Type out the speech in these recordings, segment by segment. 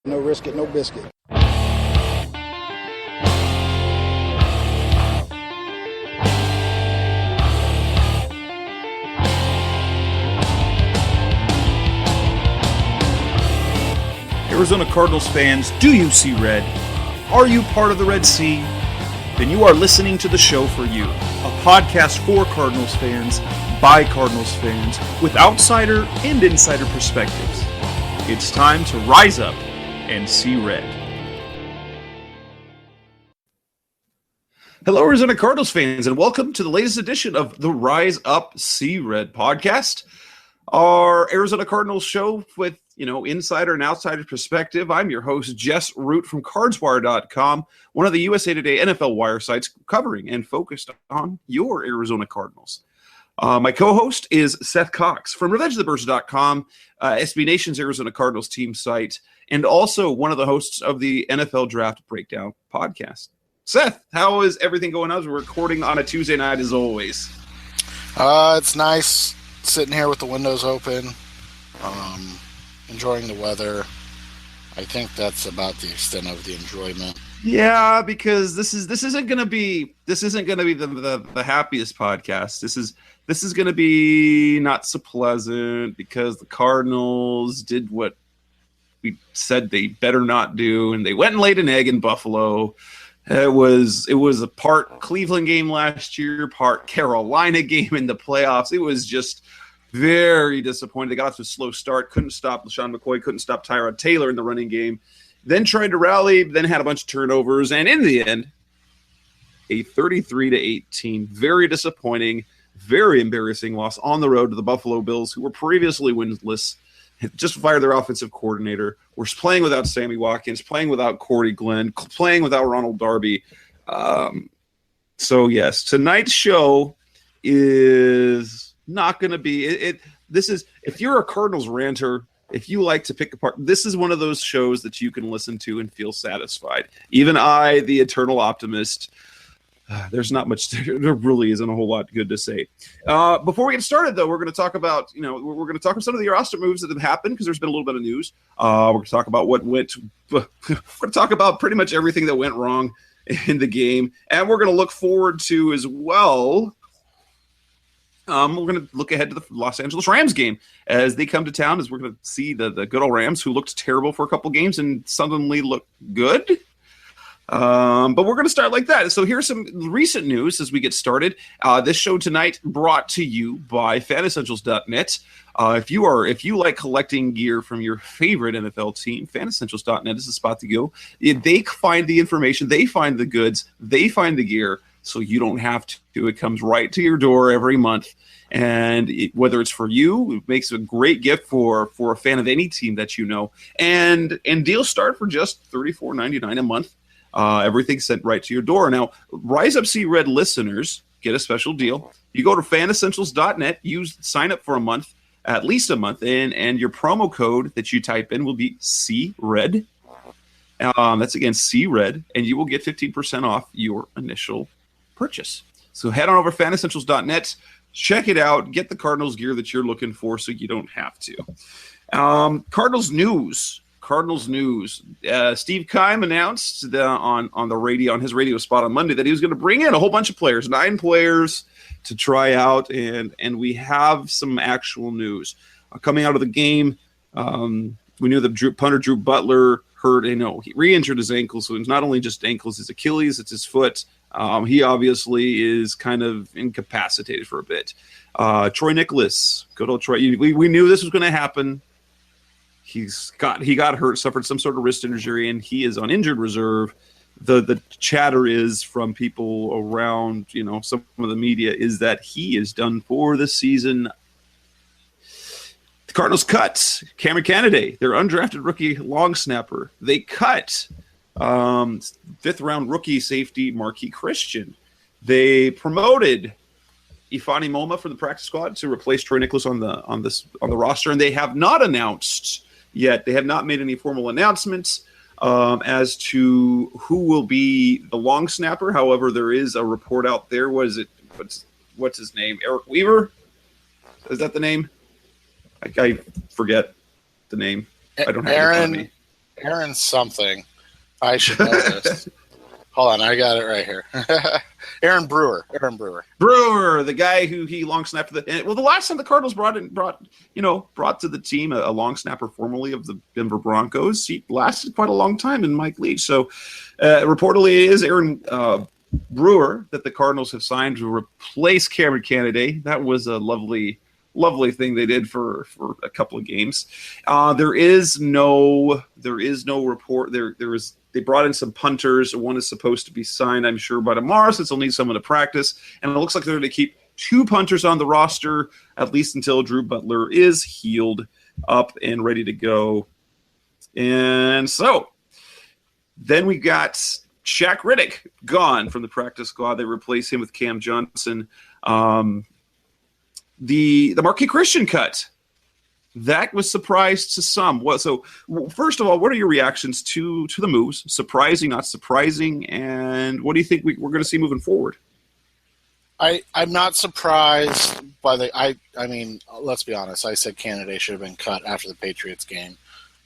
No risk it, no biscuit. Arizona Cardinals fans, do you see red? Are you part of the Red Sea? Then you are listening to the show for you. A podcast for Cardinals fans, by Cardinals fans, with outsider and insider perspectives. It's time to rise up and see red. Hello, Arizona Cardinals fans, and welcome to the latest edition of the Rise Up See Red podcast. Our Arizona Cardinals show with, insider and outsider perspective. I'm your host, Jess Root from CardsWire.com, one of the USA Today NFL wire sites covering and focused on your Arizona Cardinals. My co-host is Seth Cox from RevengeTheBirds.com, SB Nation's Arizona Cardinals team site, and also one of the hosts of the NFL Draft Breakdown podcast. Seth, how is everything going on? We're recording on a Tuesday night as always. It's nice sitting here with the windows open, enjoying the weather. I think that's about the extent of the enjoyment. Yeah, because this isn't gonna be the happiest podcast. This is gonna be not so pleasant because the Cardinals did what we said they better not do, and they went and laid an egg in Buffalo. It was a part Cleveland game last year, part Carolina game in the playoffs. It was just very disappointing. They got off to a slow start, couldn't stop LaShawn McCoy, couldn't stop Tyrod Taylor in the running game, then tried to rally, then had a bunch of turnovers, and in the end, a 33-18, very disappointing, very embarrassing loss on the road to the Buffalo Bills, who were previously winless, had just fired their offensive coordinator, were playing without Sammy Watkins, playing without Corey Glenn, playing without Ronald Darby. So yes, tonight's show is not going to be this is, if you're a Cardinals ranter, if you like to pick apart, this is one of those shows that you can listen to and feel satisfied. Even I, the eternal optimist, there's not much, there really isn't a whole lot good to say. Before we get started, though, we're going to talk about, we're going to talk about some of the roster moves that have happened because there's been a little bit of news. We're going to talk about we're going to talk about pretty much everything that went wrong in the game. And we're going to look forward to as well. We're going to look ahead to the Los Angeles Rams game as they come to town, as we're going to see the good old Rams, who looked terrible for a couple games and suddenly look good. But we're going to start like that. So here's some recent news as we get started. This show tonight brought to you by FanEssentials.net. If you like collecting gear from your favorite NFL team, FanEssentials.net is the spot to go. They find the information, they find the goods, they find the gear, so you don't have to. It comes right to your door every month. And whether it's for you, it makes a great gift for a fan of any team that you know. And deals start for just $34.99 a month. Everything's sent right to your door. Now, Rise Up See Red listeners get a special deal. You go to FanEssentials.net, sign up for a month, at least a month, and your promo code that you type in will be CRED. That's again CRED, and you will get 15% off your initial purchase. So head on over to FanEssentials.net, check it out, get the Cardinals gear that you're looking for so you don't have to. Cardinals news. Steve Keim announced on the radio, on his radio spot on Monday, that he was going to bring in a whole bunch of players, 9 players to try out, and we have some actual news coming out of the game. We knew that punter Drew Butler hurt, he re-injured his ankle, so it's not only just ankles, his Achilles, it's his foot. He obviously is kind of incapacitated for a bit. Troy Nicholas, good old Troy. We knew this was going to happen. He got hurt, suffered some sort of wrist injury, and he is on injured reserve. The chatter is from people around, some of the media, is that he is done for the season. The Cardinals cut Cameron Canaday, their undrafted rookie long snapper. They cut 5th round rookie safety Marquis Christian. They promoted Ifani Moma from the practice squad to replace Troy Nicholas on the roster, and they have not announced yet. They have not made any formal announcements as to who will be the long snapper. However, there is a report out there. What's his name? Eric Weaver? Is that the name? I forget the name. I don't have it in front of me. Aaron something. I should know this. Hold on, I got it right here. Aaron Brewer. Brewer, the guy who he long snapped the last time the Cardinals brought to the team a long snapper formerly of the Denver Broncos. He lasted quite a long time in Mike Leach. So reportedly it is Aaron Brewer that the Cardinals have signed to replace Cameron Canaday. That was a lovely thing they did for a couple of games. There is no report. They brought in some punters. One is supposed to be signed, I'm sure, by tomorrow, since they'll need someone to practice. And it looks like they're going to keep 2 punters on the roster, at least until Drew Butler is healed up and ready to go. And so then we got Shaq Riddick gone from the practice squad. They replace him with Cam Johnson. The Marquis Christian cut. That was surprise to some. So first of all, what are your reactions to the moves? Surprising, not surprising, and what do you think we're going to see moving forward? I'm not surprised by the. I mean, let's be honest. I said Canada should have been cut after the Patriots game.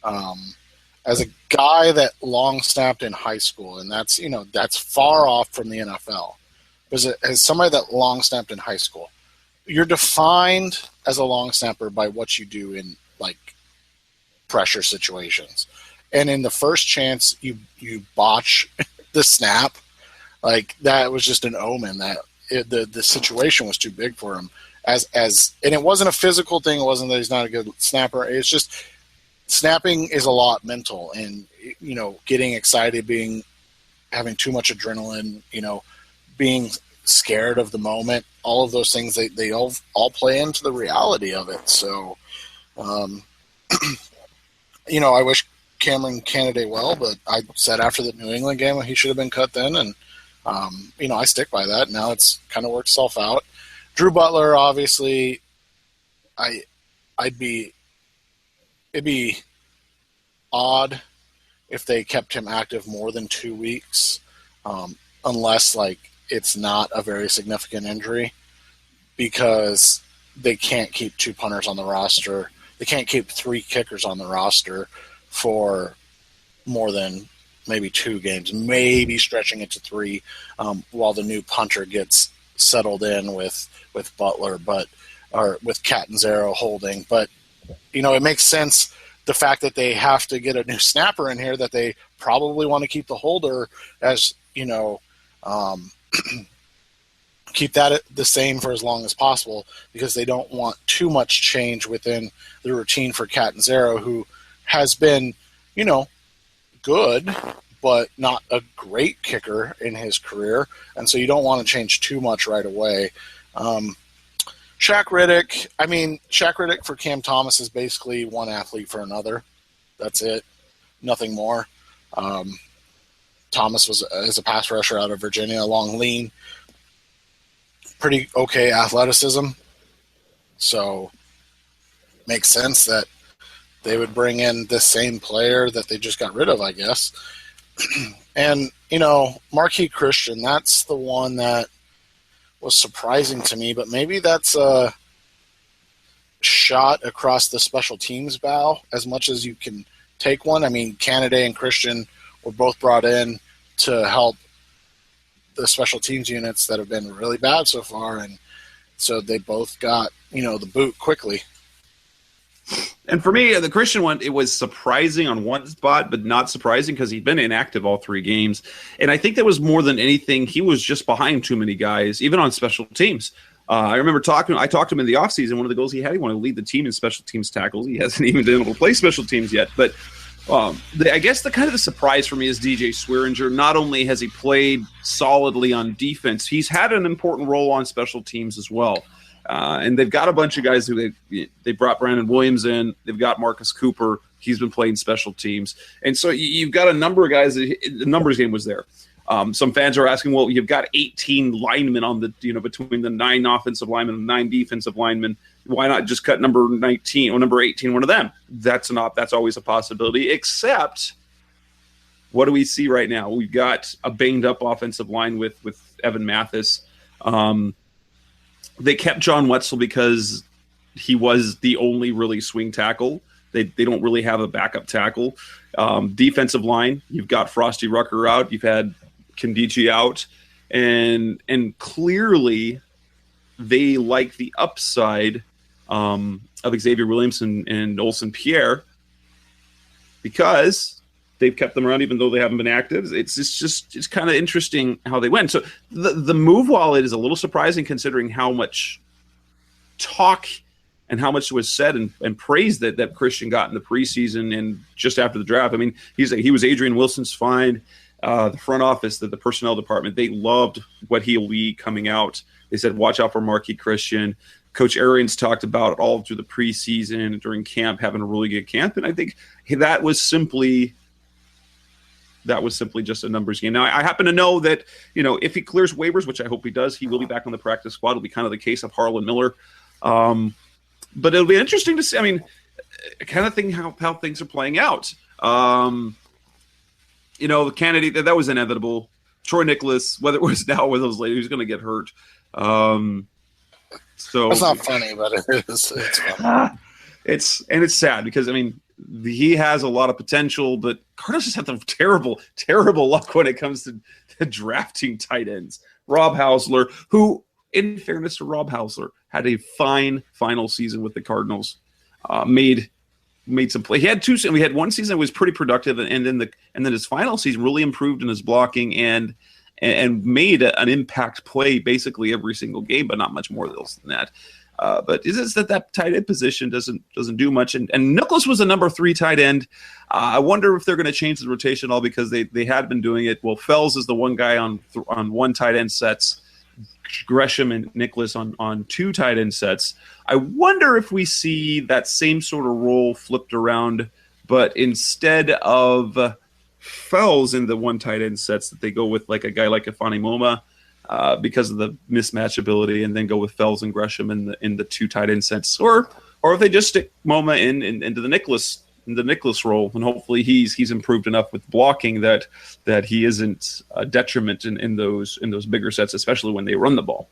As a guy that long snapped in high school, and that's far off from the NFL. As somebody that long snapped in high school, you're defined as a long snapper by what you do in like pressure situations. And in the first chance you botch the snap, like that was just an omen that the situation was too big for him. And it wasn't a physical thing. It wasn't that he's not a good snapper. It's just snapping is a lot mental, and getting excited, having too much adrenaline, being scared of the moment, all of those things, they all play into the reality of it. So, I wish Cameron Canaday well, but I said after the New England game he should have been cut then, and I stick by that. Now it's kind of worked itself out. Drew Butler, obviously, it'd be odd if they kept him active more than 2 weeks, unless it's not a very significant injury, because they can't keep 2 punters on the roster. They can't keep 3 kickers on the roster for more than maybe 2 games, maybe stretching it to 3, while the new punter gets settled in with Butler, or with Catanzaro holding. But, it makes sense, the fact that they have to get a new snapper in here, that they probably want to keep the holder as, keep that the same for as long as possible, because they don't want too much change within the routine for Catanzaro, who has been, good, but not a great kicker in his career. And so you don't want to change too much right away. Shaq Riddick for Cam Thomas is basically one athlete for another. That's it. Nothing more. Thomas is a pass rusher out of Virginia, long, lean, pretty okay athleticism. So makes sense that they would bring in the same player that they just got rid of, I guess. And, Marquis Christian, that's the one that was surprising to me, but maybe that's a shot across the special teams bow as much as you can take one. I mean, Canaday and Christian were both brought in to help the special teams units that have been really bad so far, and so they both got, the boot quickly. And for me, the Christian one, it was surprising on one spot, but not surprising because he'd been inactive all 3 games. And I think that was more than anything, he was just behind too many guys, even on special teams. I remember I talked to him in the offseason. One of the goals he wanted to lead the team in special teams tackles. He hasn't even been able to play special teams yet. But I guess the surprise for me is DJ Swearinger. Not only has he played solidly on defense, he's had an important role on special teams as well. And they've got a bunch of guys who they brought Brandon Williams in. They've got Marcus Cooper. He's been playing special teams. And so you've got a number of guys. The numbers game was there. Some fans are asking, well, you've got 18 linemen on the, between the 9 offensive linemen and 9 defensive linemen. Why not just cut number 19 or number 18, one of them? That's always a possibility, except what do we see right now? We've got a banged up offensive line with Evan Mathis. They kept John Wetzel because he was the only really swing tackle. They don't really have a backup tackle. Defensive line, you've got Frosty Rucker out, you've had Kandichi out, and clearly they like the upside of Xavier Williamson and Olsen Pierre because they've kept them around even though they haven't been active. It's kind of interesting how they went. So the move wallet is a little surprising considering how much talk and how much was said and praise that Christian got in the preseason and just after the draft. I mean, he was Adrian Wilson's find. The front office, the personnel department, they loved what he'll be coming out. They said, watch out for Marquis Christian. Coach Arians talked about it all through the preseason and during camp, having a really good camp. And I think that was simply just a numbers game. Now, I happen to know that, if he clears waivers, which I hope he does, he will be back on the practice squad. It'll be kind of the case of Harlan Miller. But it'll be interesting to see, kind of think how things are playing out. The candidate, that was inevitable. Troy Nicholas, whether it was now or whether it was later, he's going to get hurt. So it's not funny, but it is. It's funny. It's sad because he has a lot of potential, but Cardinals just have the terrible luck when it comes to drafting tight ends. Rob Hausler, who, in fairness to Rob Hausler, had a fine final season with the Cardinals. Made some play. He had two. We had one season that was pretty productive, and then his final season really improved in his blocking and made an impact play basically every single game, but not much more than that. But is it that tight end position doesn't do much? And Nicholas was a number 3 tight end. I wonder if they're going to change the rotation at all because they had been doing it. Well, Fells is the one guy on one tight end sets. Gresham and Nicholas on 2 tight end sets. I wonder if we see that same sort of role flipped around, but instead of Fells in the 1 tight end sets, that they go with like a guy like Ifani Moma because of the mismatch ability, and then go with Fells and Gresham in the 2 tight end sets, or if they just stick Moma into the Nicholas role, and hopefully he's improved enough with blocking that he isn't a detriment in those bigger sets, especially when they run the ball.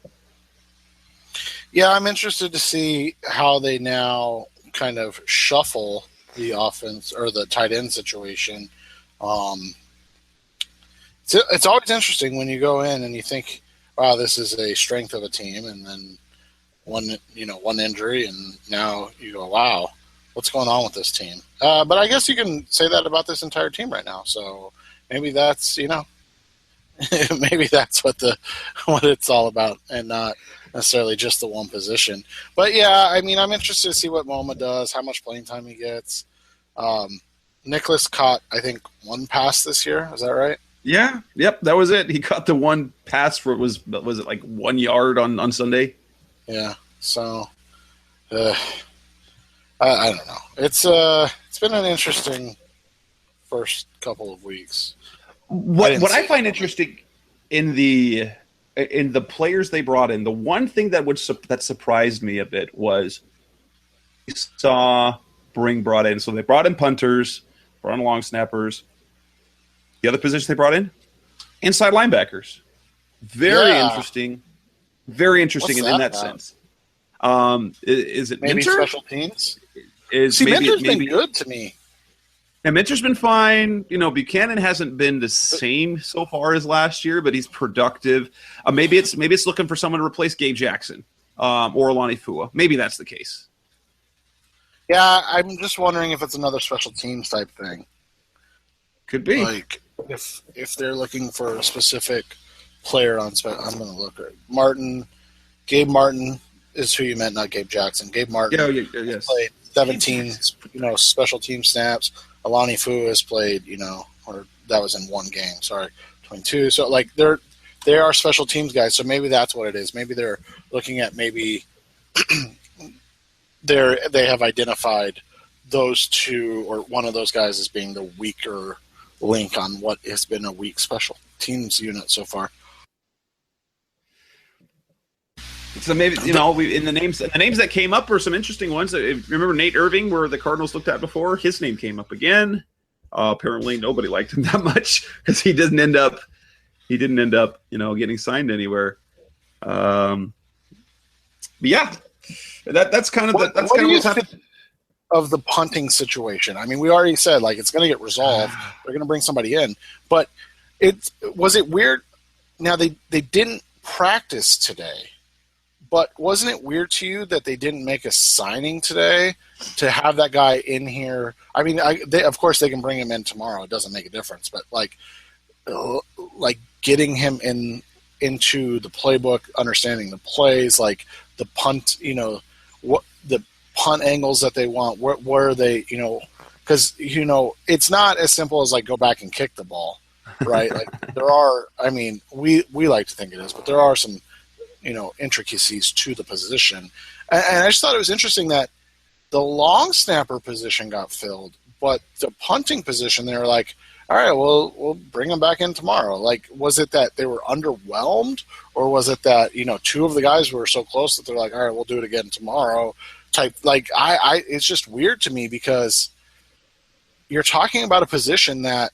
Yeah, I'm interested to see how they now kind of shuffle the offense or the tight end situation. It's always interesting when you go in and you think, wow, this is a strength of a team, and then one injury, and now you go, wow, what's going on with this team? But I guess you can say that about this entire team right now. So maybe that's maybe that's what it's all about, and not necessarily just the one position. But yeah, I'm interested to see what Moma does, how much playing time he gets. Nicholas caught, I think, 1 pass this year. Is that right? Yeah. Yep. That was it. He caught the 1 pass for was it like 1 yard on Sunday? Yeah. So, I don't know. It's been an interesting first couple of weeks. What I find interesting in the players they brought in, the one thing that surprised me a bit was we saw brought in. So they brought in punters, brought in long snappers. The other position they brought in, inside linebackers. Very interesting in that sense. Is it maybe Minter? Special teams? Minter's been good to me. And Minter's been fine. Buchanan hasn't been the same so far as last year, but he's productive. Maybe it's looking for someone to replace Gabe Jackson or Alani Fua. Maybe that's the case. Yeah, I'm just wondering if it's another special teams type thing. Could be. Like if they're looking for a specific player on special, I'm going to look at Martin. Gabe Martin is who you meant, not Gabe Jackson. Gabe Martin yes. played 17, special team snaps. Alani Fu has played, or that was in 1 game. Sorry, 22. So they are special teams guys. So maybe that's what it is. Maybe they're looking at they have identified those 2 or one of those guys as being the weaker link on what has been a weak special teams unit so far. So maybe in the names that came up were some interesting ones. Remember Nate Irving, where the Cardinals looked at before? His name came up again. Apparently, nobody liked him that much because he didn't end up getting signed anywhere. But yeah, that's kind of what's happened. of the punting situation. I mean, we already said like it's going to get resolved. They're going to bring somebody in, but was it weird? Now they didn't practice today, but wasn't it weird to you that they didn't make a signing today to have that guy in here? I mean, of course they can bring him in tomorrow. It doesn't make a difference, but like getting him into the playbook, understanding the plays, like the punt, what the punt angles that they want, where are they, because it's not as simple as like go back and kick the ball, right? Like there are, I mean, we like to think it is, but there are some intricacies to the position, and I just thought it was interesting that the long snapper position got filled, but the punting position they were like, all right, well, we'll bring them back in tomorrow. Like, was it that they were underwhelmed, or was it that two of the guys were so close that they're like, all right, we'll do it again tomorrow? Type like it's just weird to me because you're talking about a position that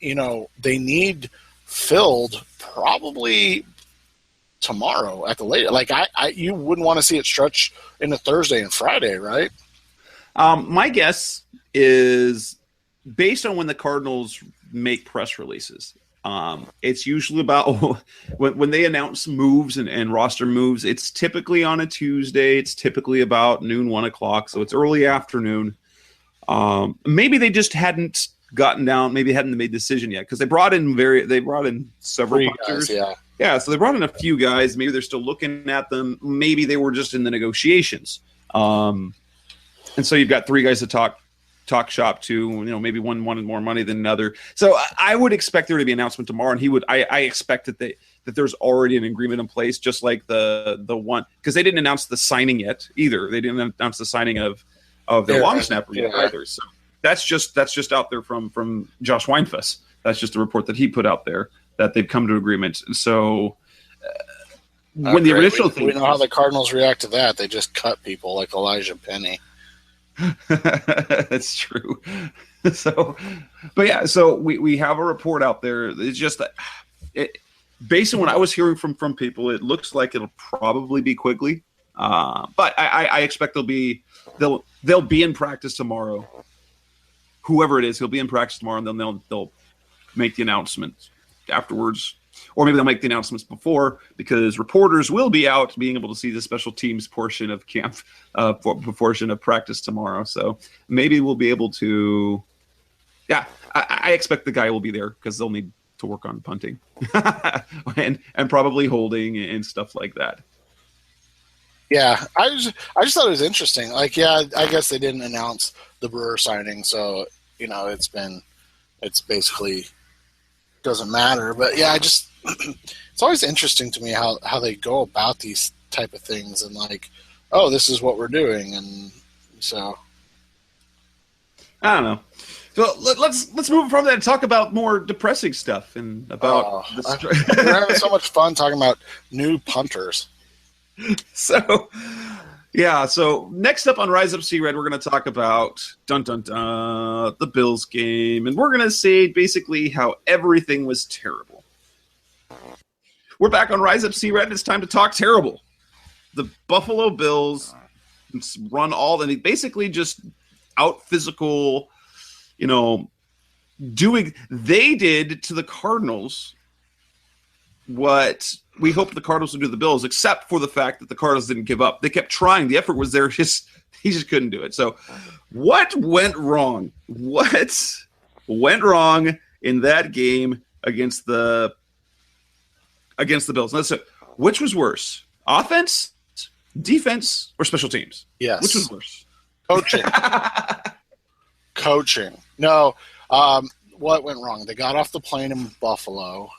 they need filled probably tomorrow at the latest. Like you wouldn't want to see it stretch into Thursday and Friday, right? My guess is based on when the Cardinals make press releases. It's usually about when they announce moves and roster moves. It's typically on a Tuesday. It's typically about noon, 1 o'clock. So it's early afternoon. Maybe they just hadn't gotten down. Maybe hadn't made a decision yet because they brought in several punters. Yeah. So they brought in a few guys. Maybe they're still looking at them. Maybe they were just in the negotiations. And so you've got 3 guys to talk shop to, maybe one wanted more money than another. So I would expect there to be an announcement tomorrow, and I expect that there's already an agreement in place, just like the one, because they didn't announce the signing yet either. They didn't announce the signing of their long snapper yet either. So that's just out there from Josh Weinfuss. That's just a report that he put out there that they've come to agreement. So when the initial thing, we know how the Cardinals react to that. They just cut people like Elijah Penny. That's true. So we have a report out there. It's just that based on what I was hearing from people, it looks like it'll probably be Quigley. But I expect they'll be in practice tomorrow. Whoever it is, he'll be in practice tomorrow, and then they'll make the announcements afterwards. Or maybe they'll make the announcements before, because reporters will be out being able to see the special teams portion of camp, portion of practice tomorrow. So maybe we'll be able to. Yeah, I expect the guy will be there because they'll need to work on punting and probably holding and stuff like that. Yeah, I just thought it was interesting. Like, yeah, I guess they didn't announce the Brewer signing, so it's basically doesn't matter. But yeah, it's always interesting to me how they go about these type of things, and like, oh, this is what we're doing, and so I don't know. So let's move from that and talk about more depressing stuff and about. We're having so much fun talking about new punters. So next up on Rise Up Sea Red, we're going to talk about the Bills game, and we're going to say basically how everything was terrible. We're back on Rise Up Sea Red, and it's time to talk terrible. The Buffalo Bills run all, and they basically just out physical, they did to the Cardinals what we hoped the Cardinals would do to the Bills, except for the fact that the Cardinals didn't give up. They kept trying. The effort was there. He just couldn't do it. So what went wrong? What went wrong in that game against the Bills? Let's say, which was worse? Offense, defense, or special teams? Yes. Which was worse? Coaching. No. What went wrong? They got off the plane in Buffalo,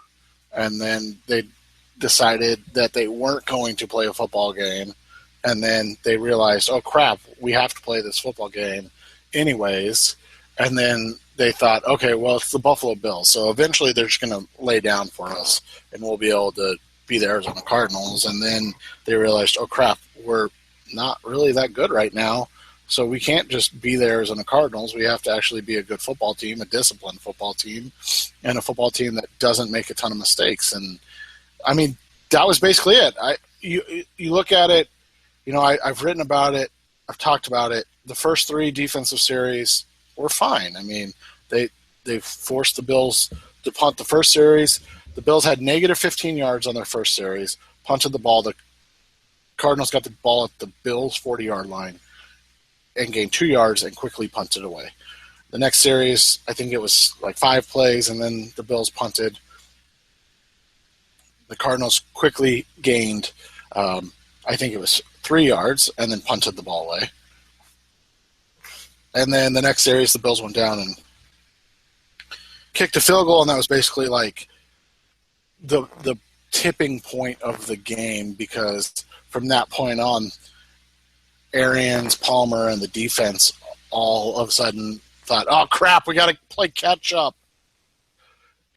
and then they decided that they weren't going to play a football game, and then they realized, oh crap, we have to play this football game anyways, and then they thought, okay, well, it's the Buffalo Bills, so eventually they're just going to lay down for us, and we'll be able to be the Arizona Cardinals. And then they realized, oh crap, we're not really that good right now, so we can't just be the Arizona Cardinals. We have to actually be a good football team, a disciplined football team, and a football team that doesn't make a ton of mistakes. And I mean, that was basically it. You look at it, I've written about it, I've talked about it. the first three defensive series were fine. I mean, they forced the Bills to punt the first series. The Bills had negative 15 yards on their first series, punted the ball. The Cardinals got the ball at the Bills' 40-yard line and gained 2 yards and quickly punted away. The next series, I think it was like 5 plays, and then the Bills punted. The Cardinals quickly gained, I think it was 3 yards, and then punted the ball away. And then the next series, the Bills went down and kicked a field goal, and that was basically like the tipping point of the game, because from that point on, Arians, Palmer, and the defense all of a sudden thought, oh, crap, we got to play catch-up.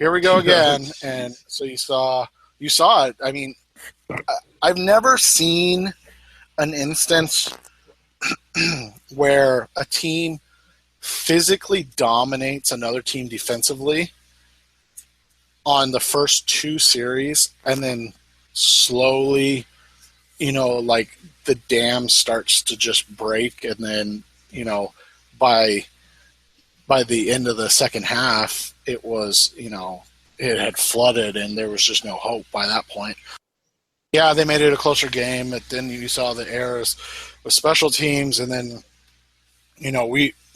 Here we go again. And so you saw it. I mean, I've never seen an instance where a team physically dominates another team defensively on the first 2 series and then slowly, like the dam starts to just break, and then, by the end of the second half, it was, it had flooded and there was just no hope by that point. Yeah, they made it a closer game, but then you saw the errors with special teams, and then,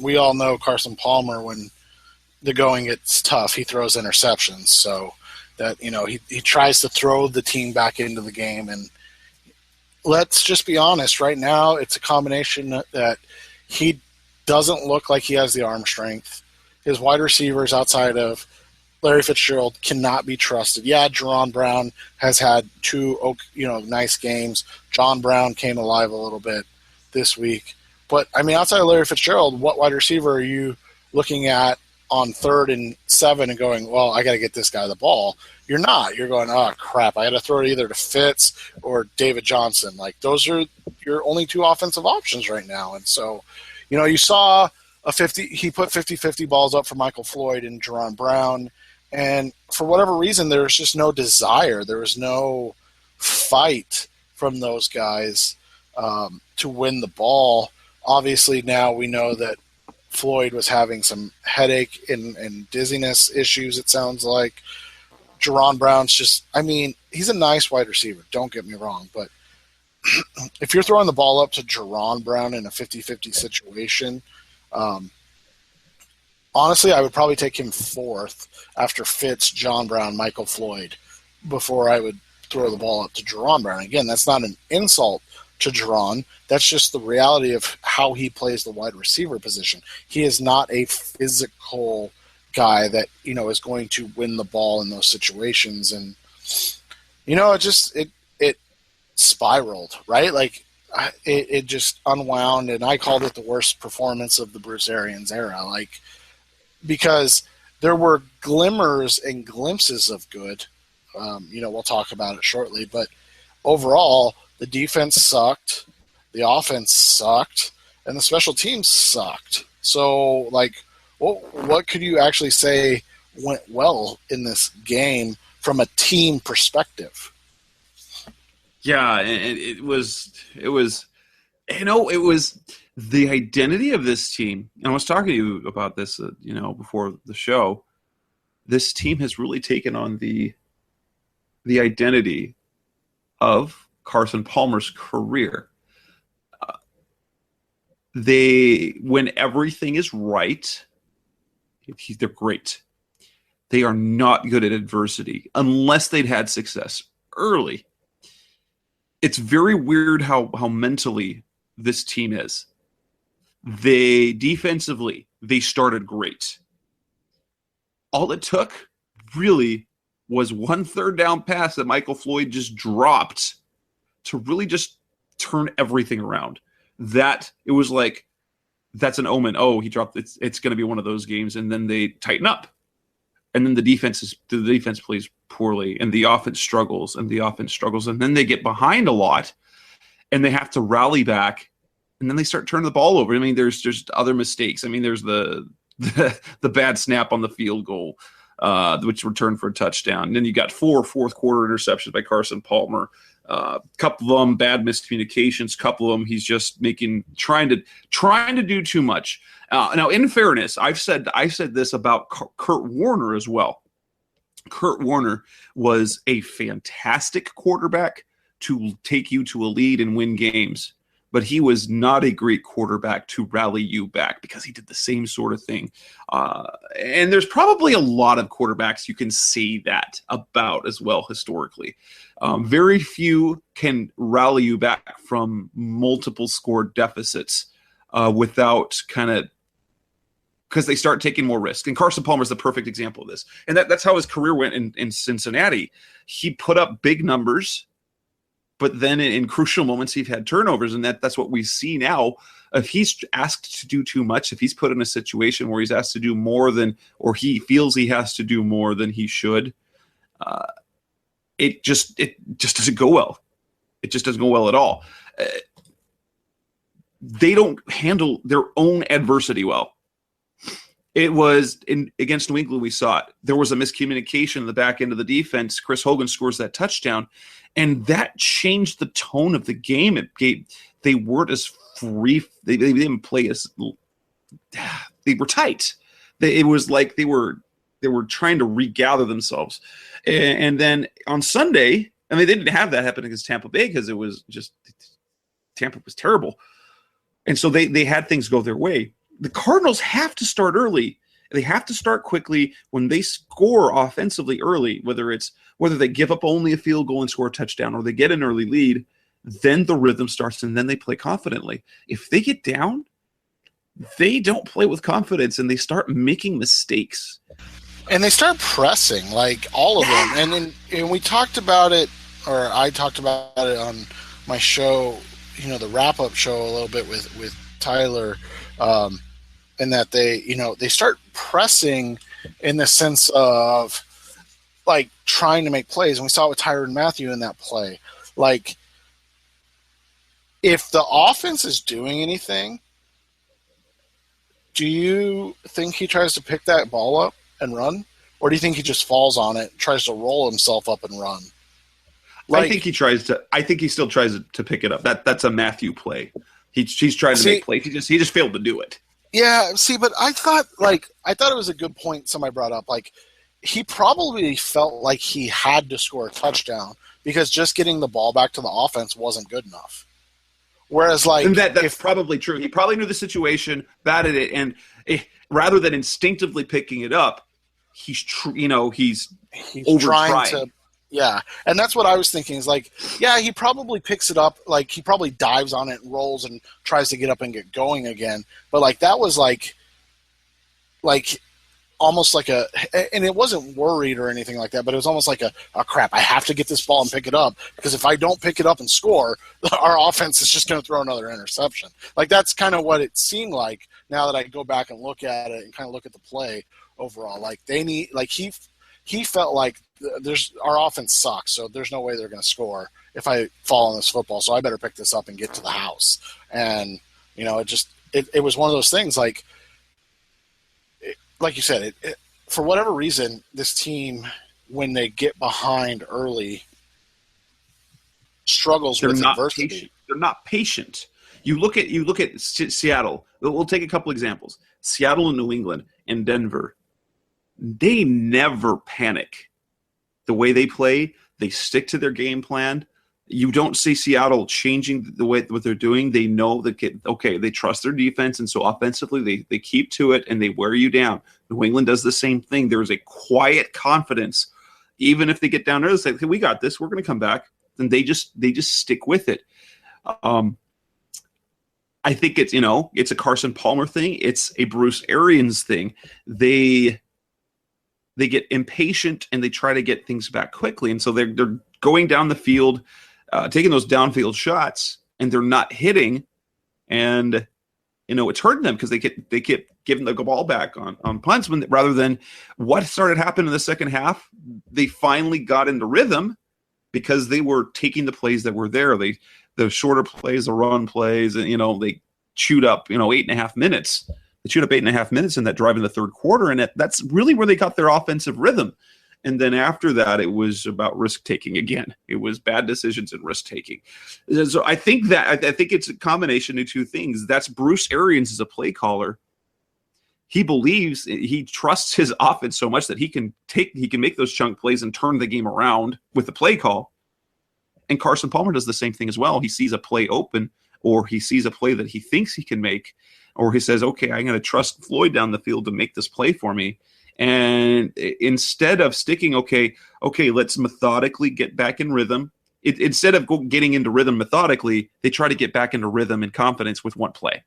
we all know Carson Palmer, when the going gets tough, he throws interceptions. So that, he tries to throw the team back into the game. And let's just be honest, right now it's a combination that he doesn't look like he has the arm strength. His wide receivers outside of Larry Fitzgerald cannot be trusted. Yeah, Jerron Brown has had 2, nice games. John Brown came alive a little bit this week. But, I mean, outside of Larry Fitzgerald, what wide receiver are you looking at on 3rd and 7 and going, well, I got to get this guy the ball? You're not. You're going, oh, crap, I got to throw it either to Fitz or David Johnson. Like, those are your only 2 offensive options right now. And so, you saw he put 50-50 balls up for Michael Floyd and Jerron Brown. And for whatever reason, there was just no desire. There was no fight from those guys to win the ball. Obviously, now we know that Floyd was having some headache and dizziness issues, it sounds like. Jerron Brown's he's a nice wide receiver, don't get me wrong. But if you're throwing the ball up to Jerron Brown in a 50-50 situation, honestly, I would probably take him 4th after Fitz, John Brown, Michael Floyd, before I would throw the ball up to Jerron Brown. Again, that's not an insult to Jerron. That's just the reality of how he plays the wide receiver position. He is not a physical guy that, is going to win the ball in those situations. And, it spiraled, right? Like, it just unwound, and I called it the worst performance of the Bruce Arians era. Like, because there were glimmers and glimpses of good. We'll talk about it shortly, but overall, the defense sucked, the offense sucked, and the special teams sucked. So, like, what could you actually say went well in this game from a team perspective? Yeah, and it was the identity of this team. And I was talking to you about this, before the show. This team has really taken on the identity of Carson Palmer's career. When everything is right, they're great. They are not good at adversity unless they'd had success early. It's very weird how mentally this team is. Defensively, they started great. All it took really was 1 third down pass that Michael Floyd just dropped to really just turn everything around. That it was like, that's an omen. Oh, he dropped. It's going to be one of those games, and then they tighten up, and then the defense plays poorly, and the offense struggles, and then they get behind a lot, and they have to rally back, and then they start turning the ball over. I mean, there's just other mistakes. I mean, there's the bad snap on the field goal, which returned for a touchdown. And then you got 4 fourth quarter interceptions by Carson Palmer. Couple of them bad miscommunications. Couple of them he's just trying to do too much. Now, in fairness, I said this about Kurt Warner as well. Kurt Warner was a fantastic quarterback to take you to a lead and win games, but he was not a great quarterback to rally you back because he did the same sort of thing. And there's probably a lot of quarterbacks you can say that about as well historically. Very few can rally you back from multiple score deficits without kind of, because they start taking more risk. And Carson Palmer is the perfect example of this. And that's how his career went in Cincinnati. He put up big numbers, but then in crucial moments, he'd had turnovers. And that's what we see now. If he's asked to do too much, if he's put in a situation where he's asked to do more than, or he feels he has to do more than he should, it just doesn't go well. It just doesn't go well at all. They don't handle their own adversity well. It was against New England, we saw it. There was a miscommunication in the back end of the defense. Chris Hogan scores that touchdown, and that changed the tone of the game. They weren't as free. They didn't play as – they were tight. It was like they were trying to regather themselves. And then on Sunday – and they didn't have that happen against Tampa Bay because it was just – Tampa was terrible. And so they had things go their way. The Cardinals have to start early. They have to start quickly when they score offensively early, whether they give up only a field goal and score a touchdown or they get an early lead, then the rhythm starts and then they play confidently. If they get down, they don't play with confidence and they start making mistakes. And they start pressing, like all of them. And we talked about it, or I talked about it on my show, the wrap-up show a little bit with Tyler, and that they start pressing in the sense of like trying to make plays. And we saw it with Tyrann Mathieu in that play. Like, if the offense is doing anything, do you think he tries to pick that ball up and run? Or do you think he just falls on it, tries to roll himself up and run? I think he still tries to pick it up. That's a Mathieu play. He's trying to make plays. He just failed to do it. Yeah, but I thought it was a good point somebody brought up. Like, he probably felt like he had to score a touchdown because just getting the ball back to the offense wasn't good enough. Whereas, like, that's probably true. He probably knew the situation, batted it, and rather than instinctively picking it up, he's trying to. Yeah, and that's what I was thinking is like, yeah, he probably picks it up, like he probably dives on it and rolls and tries to get up and get going again. But like that was like almost like and it wasn't worried or anything like that, but it was almost like crap, I have to get this ball and pick it up because if I don't pick it up and score, our offense is just going to throw another interception. Like that's kind of what it seemed like now that I go back and look at it and kind of look at the play overall. Like they need, like he felt like our offense sucks, so there's no way they're going to score if I fall on this football, so I better pick this up and get to the house. And, it was one of those things like you said, for whatever reason, this team, when they get behind early, struggles with adversity. Patient. They're not patient. You look at Seattle. We'll take a couple examples. Seattle and New England and Denver. They never panic. The way they play, they stick to their game plan. You don't see Seattle changing the way what they're doing. They know that they trust their defense, and so offensively they keep to it and they wear you down. New England does the same thing. There's a quiet confidence, even if they get down there, they say, "Hey, we got this. We're going to come back." And they just stick with it. I think it's a Carson Palmer thing. It's a Bruce Arians thing. They get impatient and they try to get things back quickly. And so they're going down the field, taking those downfield shots, and they're not hitting. And, it's hurting them because they keep giving the ball back on punts rather than what started happening in the second half. They finally got into rhythm because they were taking the plays that were there. The shorter plays, the run plays, and, they chewed up, 8.5 minutes. They chewed up 8.5 minutes in that drive in the third quarter, and that's really where they got their offensive rhythm. And then after that, it was about risk taking again. It was bad decisions and risk taking. So I think it's a combination of two things. That's Bruce Arians as a play caller. He trusts his offense so much that he can make those chunk plays and turn the game around with the play call. And Carson Palmer does the same thing as well. He sees a play open, or he sees a play that he thinks he can make, or he says, okay, I'm going to trust Floyd down the field to make this play for me. And instead of sticking, okay, let's methodically get back in rhythm. Instead of getting into rhythm methodically, they try to get back into rhythm and confidence with one play.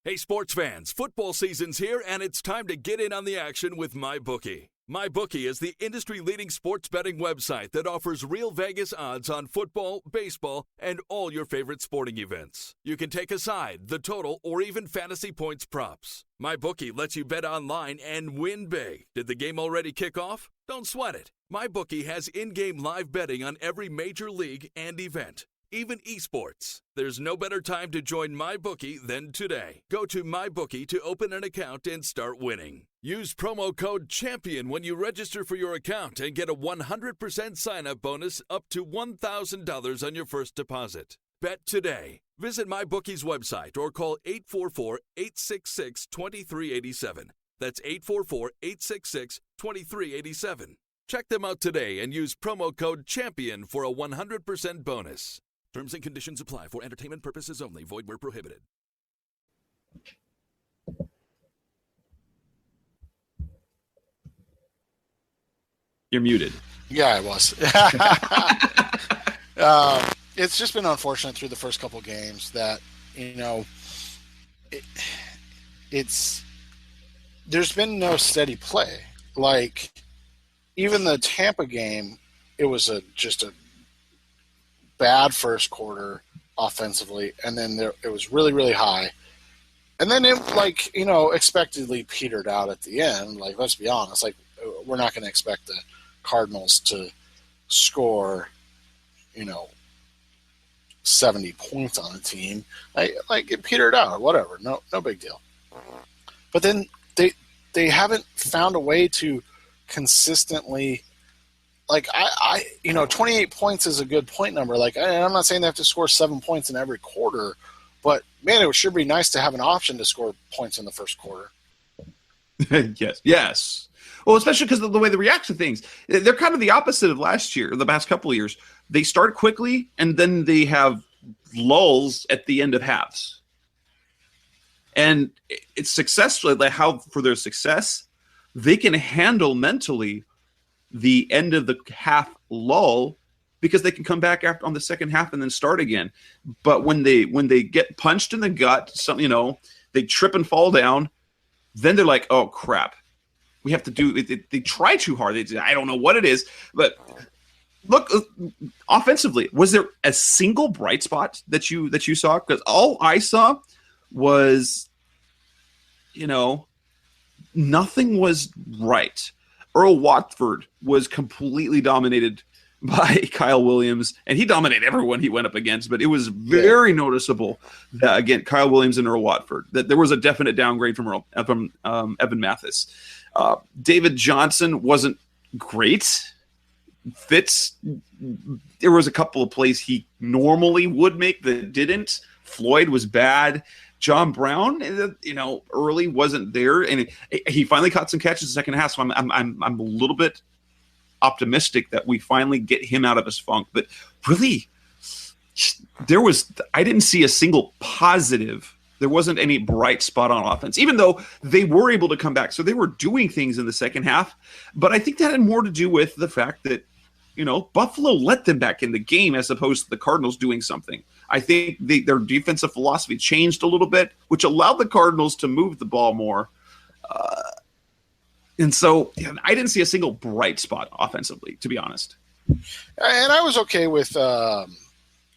Hey, sports fans, football season's here, and it's time to get in on the action with MyBookie. MyBookie is the industry-leading sports betting website that offers real Vegas odds on football, baseball, and all your favorite sporting events. You can take a side, the total, or even fantasy points props. MyBookie lets you bet online and win big. Did the game already kick off? Don't sweat it. MyBookie has in-game live betting on every major league and event, even esports. There's no better time to join MyBookie than today. Go to MyBookie to open an account and start winning. Use promo code CHAMPION when you register for your account and get a 100% sign-up bonus up to $1,000 on your first deposit. Bet today. Visit MyBookie's website or call 844-866-2387. That's 844-866-2387. Check them out today and use promo code CHAMPION for a 100% bonus. Terms and conditions apply for entertainment purposes only. Void where prohibited. You're muted. Yeah, I was. It's just been unfortunate through the first couple games that, there's been no steady play. Like, even the Tampa game, it was just a bad first quarter offensively, and then it was really, really high. And then it, expectedly petered out at the end. Like, let's be honest. Like, we're not going to expect the Cardinals to score, 70 points on a team. Like it petered out or whatever. No big deal. But then they haven't found a way to consistently, 28 points is a good point number. Like, I'm not saying they have to score 7 points in every quarter, but man, it should be nice to have an option to score points in the first quarter. Yes. Well, especially because of the way they react to things. They're kind of the opposite of last year, the past couple of years. They start quickly, and then they have lulls at the end of halves. And it's successful. Like, how for their success, they can handle mentally the end of the half lull because they can come back after on the second half and then start again. But when they get punched in the gut, they trip and fall down, then they're like, oh crap. We have to do it. They try too hard. I don't know what it is, but look, offensively, was there a single bright spot that you saw? Because all I saw was, nothing was right. Earl Watford was completely dominated by Kyle Williams, and he dominated everyone he went up against. But it was very noticeable that, again, Kyle Williams and Earl Watford, that there was a definite downgrade from Evan Mathis. David Johnson wasn't great. Fitz, there was a couple of plays he normally would make that didn't. Floyd was bad. John Brown, early wasn't there, and he finally caught some catches in the second half. So I'm a little bit optimistic that we finally get him out of his funk. But really, I didn't see a single positive. There wasn't any bright spot on offense, even though they were able to come back. So they were doing things in the second half. But I think that had more to do with the fact that, Buffalo let them back in the game as opposed to the Cardinals doing something. I think their defensive philosophy changed a little bit, which allowed the Cardinals to move the ball more. And so I didn't see a single bright spot offensively, to be honest. And I was okay with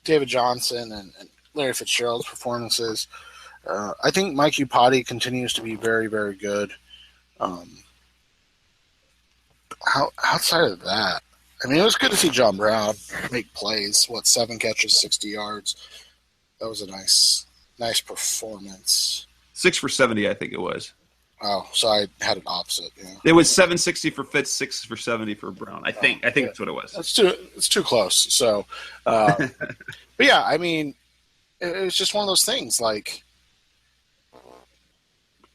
David Johnson and Larry Fitzgerald's performances. I think Mike Iupati continues to be very, very good. Outside of that, it was good to see John Brown make plays. 7 catches, 60 yards. That was a nice performance. 6 for 70, I think it was. Oh, so I had it opposite. Yeah. It was 760 for Fitz, 6 for 70 for Brown. I think that's what it was. It's too close. So, but yeah, I mean, it was just one of those things. Like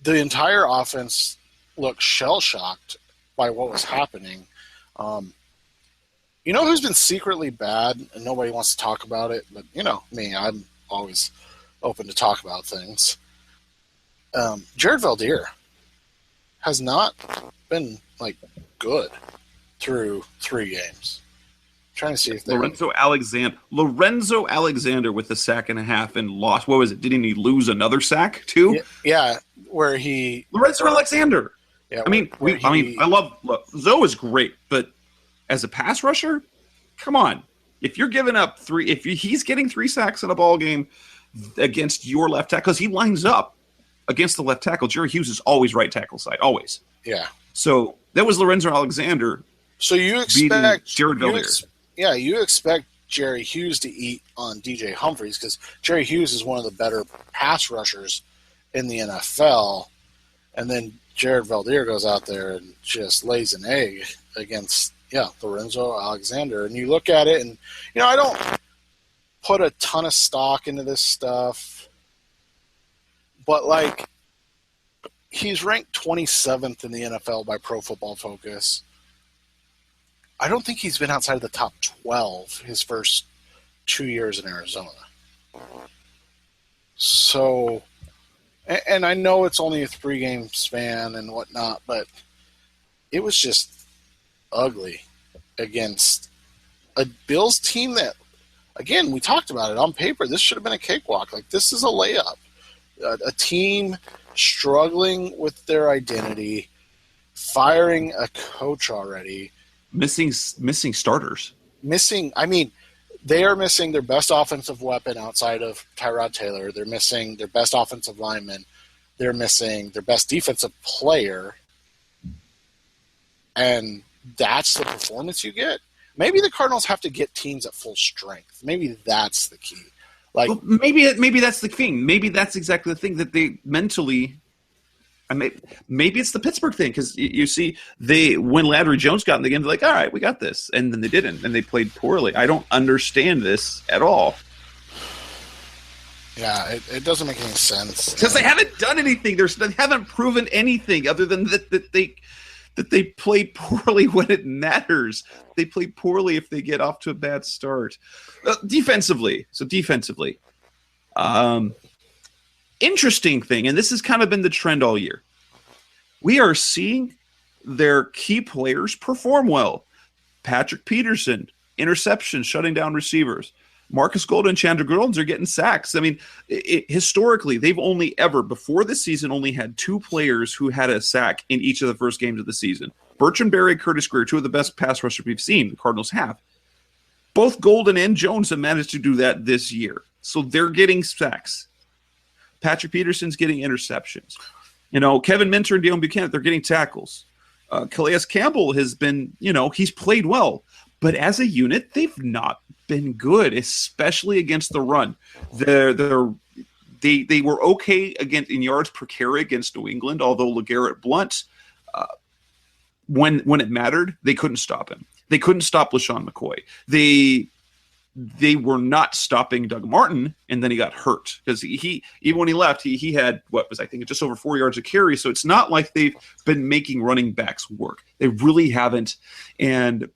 the entire offense looked shell shocked by what was happening. You know who's been secretly bad and nobody wants to talk about it, but you know me, I'm always open to talk about things. Jared Valdir has not been like good through 3 games. I'm trying to see if Lorenzo Alexander with a sack and a half and lost. What was it? Didn't he lose another sack too? Yeah, where he Lorenzo Alexander. Yeah, I love Zoe is great, but as a pass rusher, come on. If you're giving up 3, he's getting 3 sacks in a ball game against your left tackle, because he lines up against the left tackle. Jerry Hughes is always right tackle side, always. Yeah. So that was Lorenzo Alexander. So you expect Jared Valdir. You expect Jerry Hughes to eat on DJ Humphries, because Jerry Hughes is one of the better pass rushers in the NFL, and then Jared Valdir goes out there and just lays an egg against Lorenzo Alexander. And you look at it, and I don't put a ton of stock into this stuff. But, like, he's ranked 27th in the NFL by Pro Football Focus. I don't think he's been outside of the top 12 his first 2 years in Arizona. So, and I know it's only a 3-game span and whatnot, but it was just ugly against a Bills team that, again, we talked about it on paper. This should have been a cakewalk. Like, this is a layup. A team struggling with their identity, firing a coach already. Missing starters. They are missing their best offensive weapon outside of Tyrod Taylor. They're missing their best offensive lineman. They're missing their best defensive player. And that's the performance you get? Maybe the Cardinals have to get teams at full strength. Maybe that's the key. Like, well, maybe that's the thing. Maybe that's exactly the thing that they mentally. Maybe it's the Pittsburgh thing, because you see, when Landry Jones got in the game, they're like, all right, we got this, and then they didn't, and they played poorly. I don't understand this at all. Yeah, it doesn't make any sense because they haven't done anything. They haven't proven anything other than that they play poorly when it matters. They play poorly if they get off to a bad start. Defensively. Interesting thing, and this has kind of been the trend all year. We are seeing their key players perform well. Patrick Peterson, interceptions, shutting down receivers. Marcus Golden and Chandler Gordons are getting sacks. I mean, historically, they've only ever, before this season, only had 2 players who had a sack in each of the first games of the season. Bertrand Berry, Curtis Greer, 2 of the best pass rushers we've seen, the Cardinals have. Both Golden and Jones have managed to do that this year. So they're getting sacks. Patrick Peterson's getting interceptions. Kevin Minter and Deion Buchanan, they're getting tackles. Calais Campbell has been, he's played well. But as a unit, they've not been good, especially against the run. They were okay in yards per carry against New England, although LeGarrette Blount, when it mattered, they couldn't stop him. They couldn't stop LaShawn McCoy. They were not stopping Doug Martin, and then he got hurt because he even when he left, he had just over 4 yards of carry. So it's not like they've been making running backs work. They really haven't. And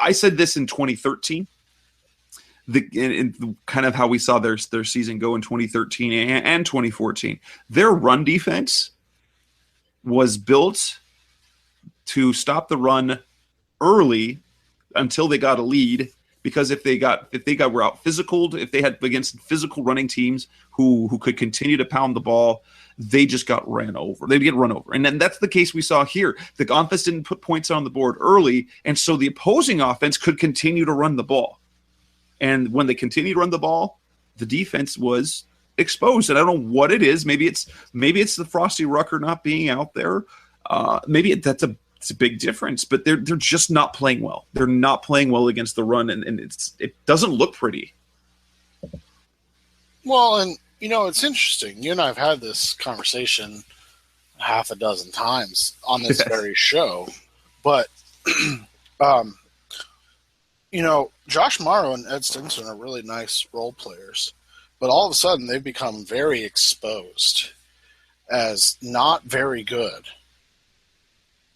I said this in 2013, kind of how we saw their season go in 2013 and 2014. Their run defense was built to stop the run early until they got a lead, because if they were out physical, if they had against physical running teams who could continue to pound the ball, they just got ran over. They'd get run over. And then that's the case we saw here. The offense didn't put points on the board early, and so the opposing offense could continue to run the ball. And when they continued to run the ball, the defense was exposed. And I don't know what it is. Maybe it's the Frosty Rucker not being out there. It's a big difference, but they're just not playing well. They're not playing well against the run, and it doesn't look pretty. Well, and it's interesting. You and I have had this conversation half a dozen times on this very show. But, Josh Morrow and Ed Stinson are really nice role players. But all of a sudden, they've become very exposed as not very good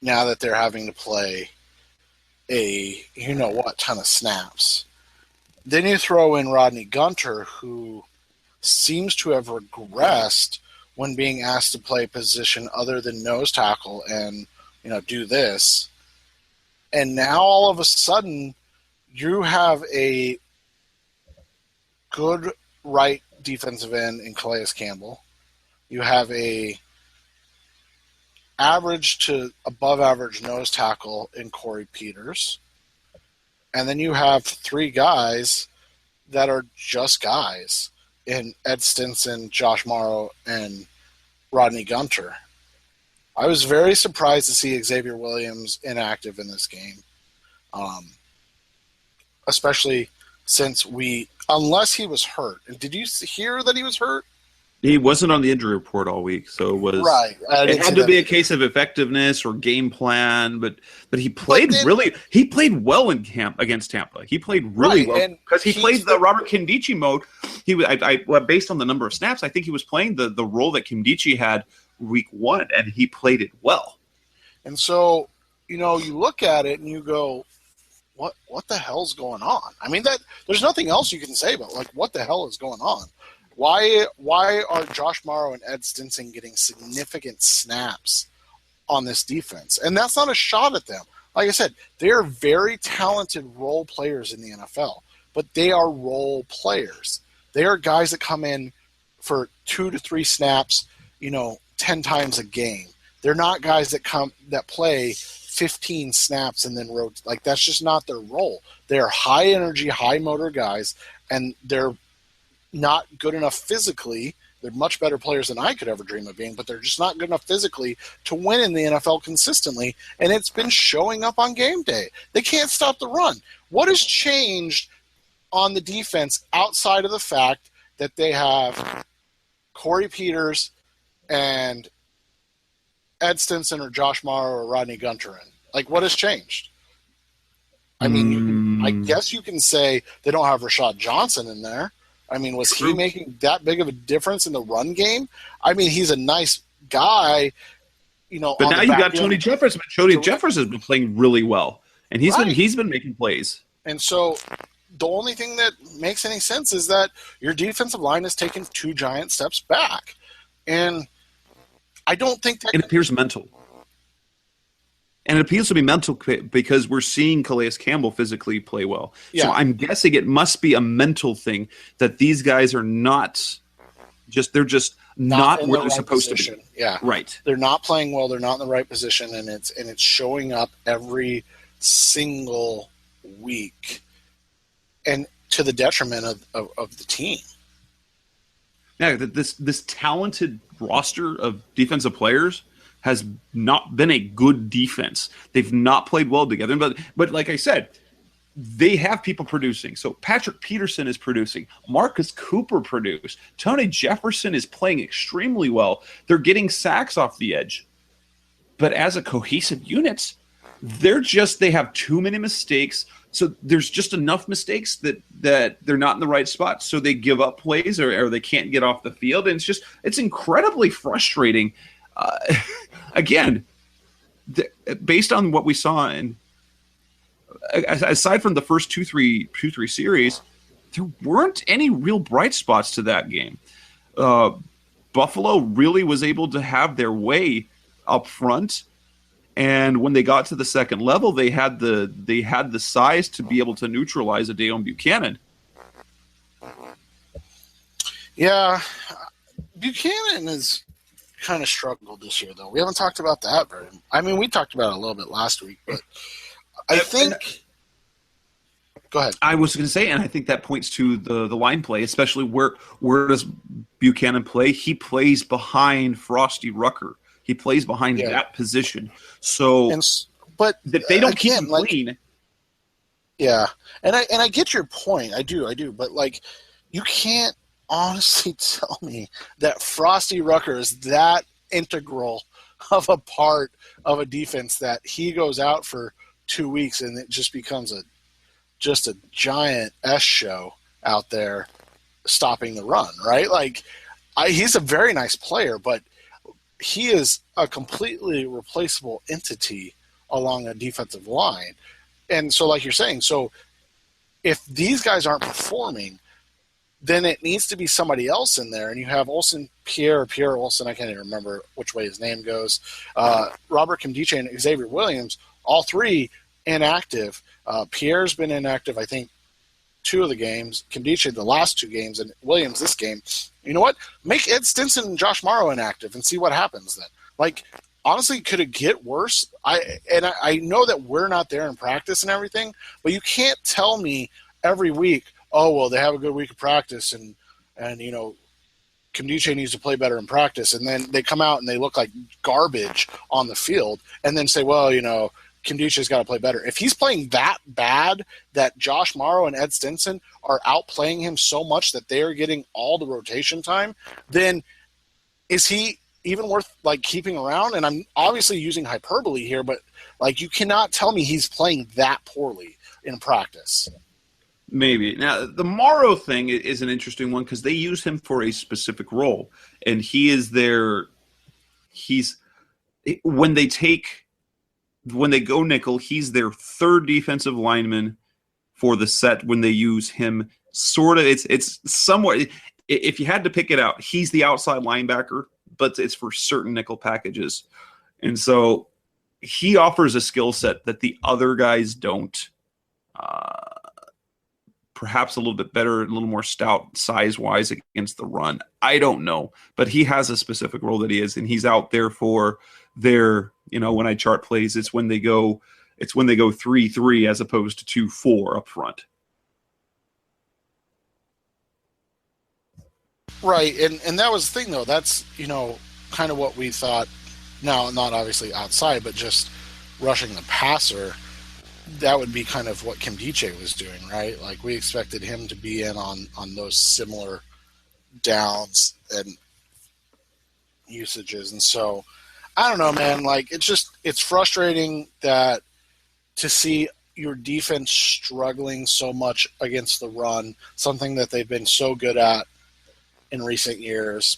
now that they're having to play a ton of snaps. Then you throw in Rodney Gunter, who seems to have regressed when being asked to play a position other than nose tackle and, do this. And now all of a sudden you have a good right defensive end in Calais Campbell. You have a average to above average nose tackle in Corey Peters. And then you have three guys that are just guys in Ed Stinson, Josh Morrow, and Rodney Gunter. I was very surprised to see Xavier Williams inactive in this game, especially since unless he was hurt. And did you hear that he was hurt? He wasn't on the injury report all week, so it was right. It had to be a case of effectiveness or game plan, but he played he played well in camp against Tampa. He played really well because he played the Robert Kindici mode. Based on the number of snaps, I think he was playing the role that Kindici had week 1, and he played it well. And so, you look at it and you go, what the hell's going on? I mean, there's nothing else you can say about what the hell is going on. Why are Josh Morrow and Ed Stinson getting significant snaps on this defense? And that's not a shot at them. Like I said, they are very talented role players in the NFL, but they are role players. They are guys that come in for 2 to 3 snaps, 10 times a game. They're not guys that play 15 snaps and then rotate. That's just not their role. They are high energy, high motor guys, and they're not good enough physically. They're much better players than I could ever dream of being, but they're just not good enough physically to win in the NFL consistently, and it's been showing up on game day. They can't stop the run. What has changed on the defense outside of the fact that they have Corey Peters and Ed Stinson or Josh Morrow or Rodney Gunter in? What has changed? I mean, I guess you can say they don't have Rashad Johnson in there. I mean, was he making that big of a difference in the run game? I mean, he's a nice guy, But now you got Tony Jefferson. Tony Jefferson has been playing really well, and he's been making plays. And so the only thing that makes any sense is that your defensive line has taken 2 giant steps back. And I don't think that – It appears mental. And it appears to be mental because we're seeing Calais Campbell physically play well. Yeah. So I'm guessing it must be a mental thing that these guys are they're just not where they're supposed to be. Yeah. Right. They're not playing well. They're not in the right position, and it's showing up every single week, and to the detriment of the team. Yeah, this talented roster of defensive players has not been a good defense. They've not played well together. But like I said, they have people producing. So Patrick Peterson is producing. Marcus Cooper produced. Tony Jefferson is playing extremely well. They're getting sacks off the edge. But as a cohesive unit, they have too many mistakes. So there's just enough mistakes that they're not in the right spot. So they give up plays or they can't get off the field. And it's incredibly frustrating. Again, based on what we saw aside from the first 2-3 series, there weren't any real bright spots to that game. Buffalo really was able to have their way up front, and when they got to the second level, they had the size to be able to neutralize a Deon Buchanan. Yeah, Buchanan is kind of struggled this year, though. We haven't talked about that very much. I mean, we talked about it a little bit last week, but I think – go ahead. I was going to say, and I think that points to the line play, especially where does Buchanan play? He plays behind Frosty Rucker. He plays behind that position. So but if they don't keep him clean – yeah, and I get your point. I do. But, you can't honestly tell me that Frosty Rucker is that integral of a part of a defense that he goes out for 2 weeks and it just becomes a giant S show out there stopping the run, right? Like, he's a very nice player, but he is a completely replaceable entity along a defensive line. And so, like you're saying, so if these guys aren't performing, then it needs to be somebody else in there. And you have Pierre Olsen, I can't even remember which way his name goes, Robert Kimdiche and Xavier Williams, all three inactive. Pierre's been inactive, I think, 2 of the games, Kimdiche the last 2 games, and Williams this game. You know what? Make Ed Stinson and Josh Morrow inactive and see what happens then. Like, honestly, could it get worse? I know that we're not there in practice and everything, but you can't tell me every week, oh, well, they have a good week of practice and you know, Kimdiche needs to play better in practice, and then they come out and they look like garbage on the field, and then say, well, you know, Kimdiche's got to play better. If he's playing that bad that Josh Morrow and Ed Stinson are outplaying him so much that they are getting all the rotation time, then is he even worth like keeping around? And I'm obviously using hyperbole here, but like, you cannot tell me he's playing that poorly in practice. Maybe. Now, the Morrow thing is an interesting one because they use him for a specific role, and he is when they go nickel, he's their 3rd defensive lineman for the set when they use him. Sort of, it's somewhat, if you had to pick it out, he's the outside linebacker, but it's for certain nickel packages. And so he offers a skill set that the other guys don't. Perhaps a little bit better, a little more stout size-wise against the run. I don't know, but he has a specific role that he is, and he's out there for their, you know, when I chart plays, it's when they go 3-3 as opposed to 2-4 up front. Right, and that was the thing, though. That's, you know, kind of what we thought. Now, not obviously outside, but just rushing the passer. That would be kind of what Kimdiche was doing, right? Like, we expected him to be in on those similar downs and usages. And so, I don't know, man. Like, it's frustrating that to see your defense struggling so much against the run, something that they've been so good at in recent years.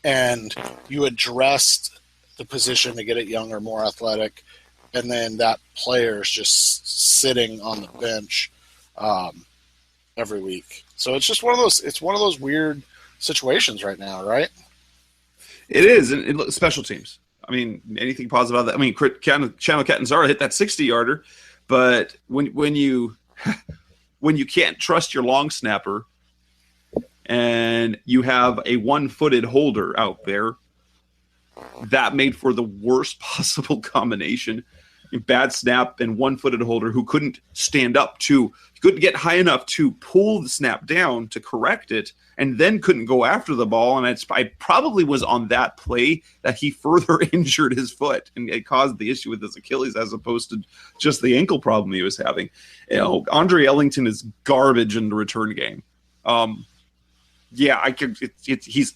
And you addressed the position to get it younger, more athletic, and then that player's just sitting on the bench every week. So it's just one of those weird situations right now, right? It is, and special teams. I mean, anything positive about that? I mean, Channel Catanzaro hit that 60-yarder, but when you can't trust your long snapper and you have a one-footed holder out there, that made for the worst possible combination. Bad snap and one-footed holder who couldn't couldn't get high enough to pull the snap down to correct it, and then couldn't go after the ball. And I probably was on that play that he further injured his foot, and it caused the issue with his Achilles as opposed to just the ankle problem he was having. You know, Andre Ellington is garbage in the return game. Yeah, he's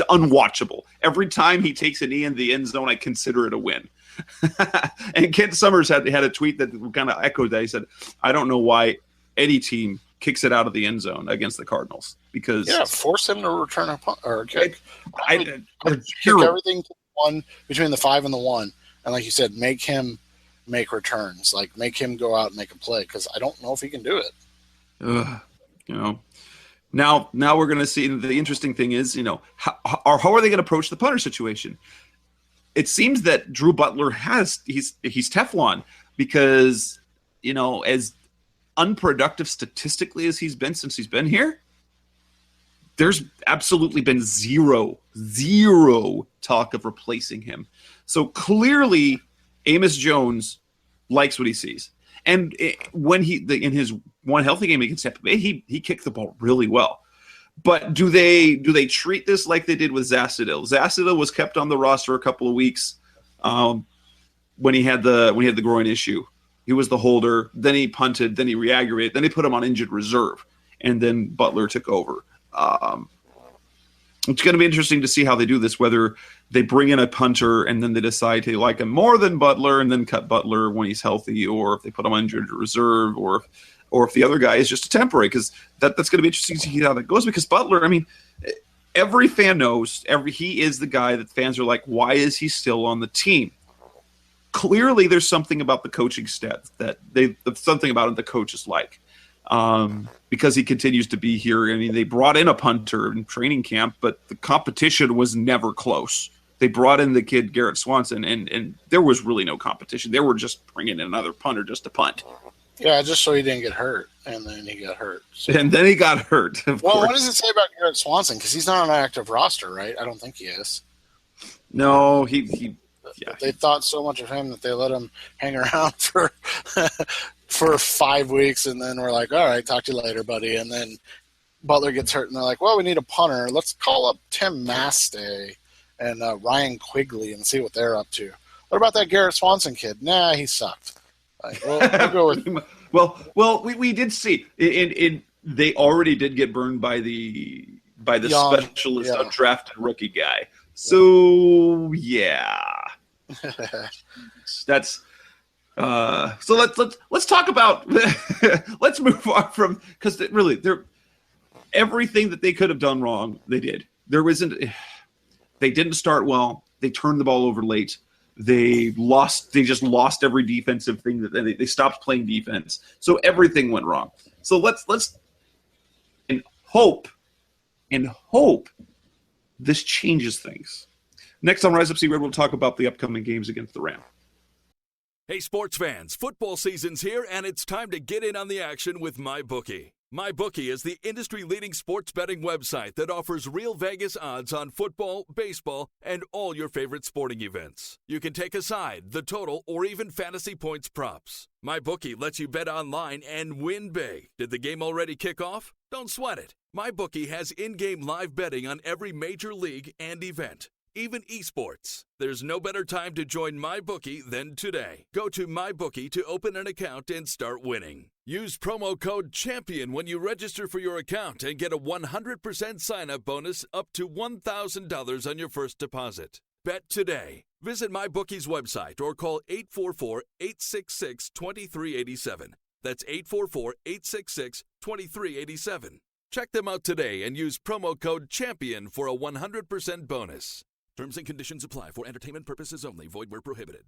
unwatchable. Every time he takes a knee in the end zone, I consider it a win. And Kent Summers had a tweet that kind of echoed that. He said, I don't know why any team kicks it out of the end zone against the Cardinals, because force him to return a punt or a kick. I would kick terrible. Everything to one between the 5 and the 1, and like you said, make him make returns, like make him go out and make a play, because I don't know if he can do it. You know, now we're going to see. The interesting thing is, you know, how are they going to approach the punter situation? It seems that Drew Butler he's Teflon, because, you know, as unproductive statistically as he's been since he's been here, there's absolutely been zero talk of replacing him. So clearly Amos Jones likes what he sees. And when in his one healthy game against Tampa Bay, he kicked the ball really well. But do they treat this like they did with Zassadil? Zassadil was kept on the roster a couple of weeks when he had the groin issue. He was the holder. Then he punted. Then he re-aggravated. Then they put him on injured reserve, and then Butler took over. It's going to be interesting to see how they do this, whether they bring in a punter and then they decide to like him more than Butler and then cut Butler when he's healthy, or if they put him on injured reserve, or if the other guy is just a temporary, because that's going to be interesting to see how that goes, because Butler, I mean, every fan knows he is the guy that fans are like, why is he still on the team? Clearly there's something about the coaching stats that something about it the coaches like. Because he continues to be here. I mean, they brought in a punter in training camp, but the competition was never close. They brought in the kid Garrett Swanson, and there was really no competition. They were just bringing in another punter just to punt. Yeah, just so he didn't get hurt, and then he got hurt. So. And then he got hurt. Well, what does it say about Garrett Swanson? Because he's not on an active roster, right? I don't think he is. No, he they thought so much of him that they let him hang around for 5 weeks, and then we're like, all right, talk to you later, buddy. And then Butler gets hurt, and they're like, well, we need a punter. Let's call up Tim Mastay and Ryan Quigley and see what they're up to. What about that Garrett Swanson kid? Nah, he sucked. Like, we'll go with. well, we did see they already did get burned by the specialist undrafted rookie guy. So yeah, that's. So let's talk about let's move on from, because really they're everything that they could have done wrong they did. They didn't start well. They turned the ball over late. They just lost every defensive thing that they stopped playing defense. So everything went wrong. So let's hope this changes things. Next on Rise Up See Red, we'll talk about the upcoming games against the Rams. Hey, sports fans, football season's here, and it's time to get in on the action with MyBookie. MyBookie is the industry-leading sports betting website that offers real Vegas odds on football, baseball, and all your favorite sporting events. You can take a side, the total, or even fantasy points props. MyBookie lets you bet online and win big. Did the game already kick off? Don't sweat it. MyBookie has in-game live betting on every major league and event, even esports. There's no better time to join MyBookie than today. Go to MyBookie to open an account and start winning. Use promo code CHAMPION when you register for your account and get a 100% sign-up bonus up to $1,000 on your first deposit. Bet today. Visit MyBookie's website or call 844-866-2387. That's 844-866-2387. Check them out today and use promo code CHAMPION for a 100% bonus. Terms and conditions apply for entertainment purposes only. Void where prohibited.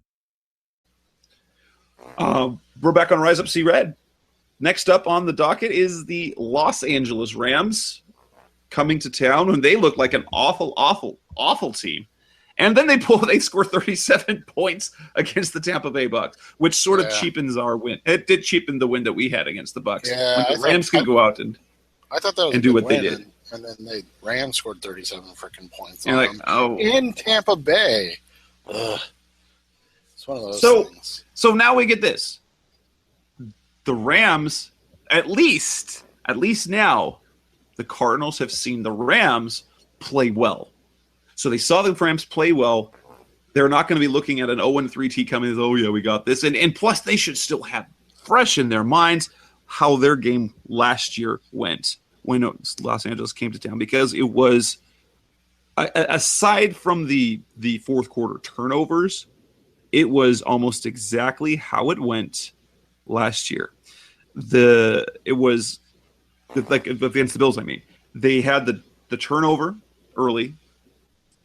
We're back on Rise Up See Red. Next up on the docket is the Los Angeles Rams coming to town, and they look like an awful, awful, awful team. And then they score 37 points against the Tampa Bay Bucks, which sort of cheapens our win. It did cheapen the win that we had against the Bucks. Yeah, when the Rams can go out and do what they did. And then the Rams scored 37 freaking points in Tampa Bay. Ugh. It's one of those things. So now we get this. The Rams, at least now, the Cardinals have seen the Rams play well. So they saw the Rams play well. They're not going to be looking at an 0-3 team coming as, oh, yeah, we got this. And plus, they should still have fresh in their minds how their game last year went when Los Angeles came to town, because it was, aside from the fourth quarter turnovers, it was almost exactly how it went last year. It was like against the Bills. I mean, they had the turnover early.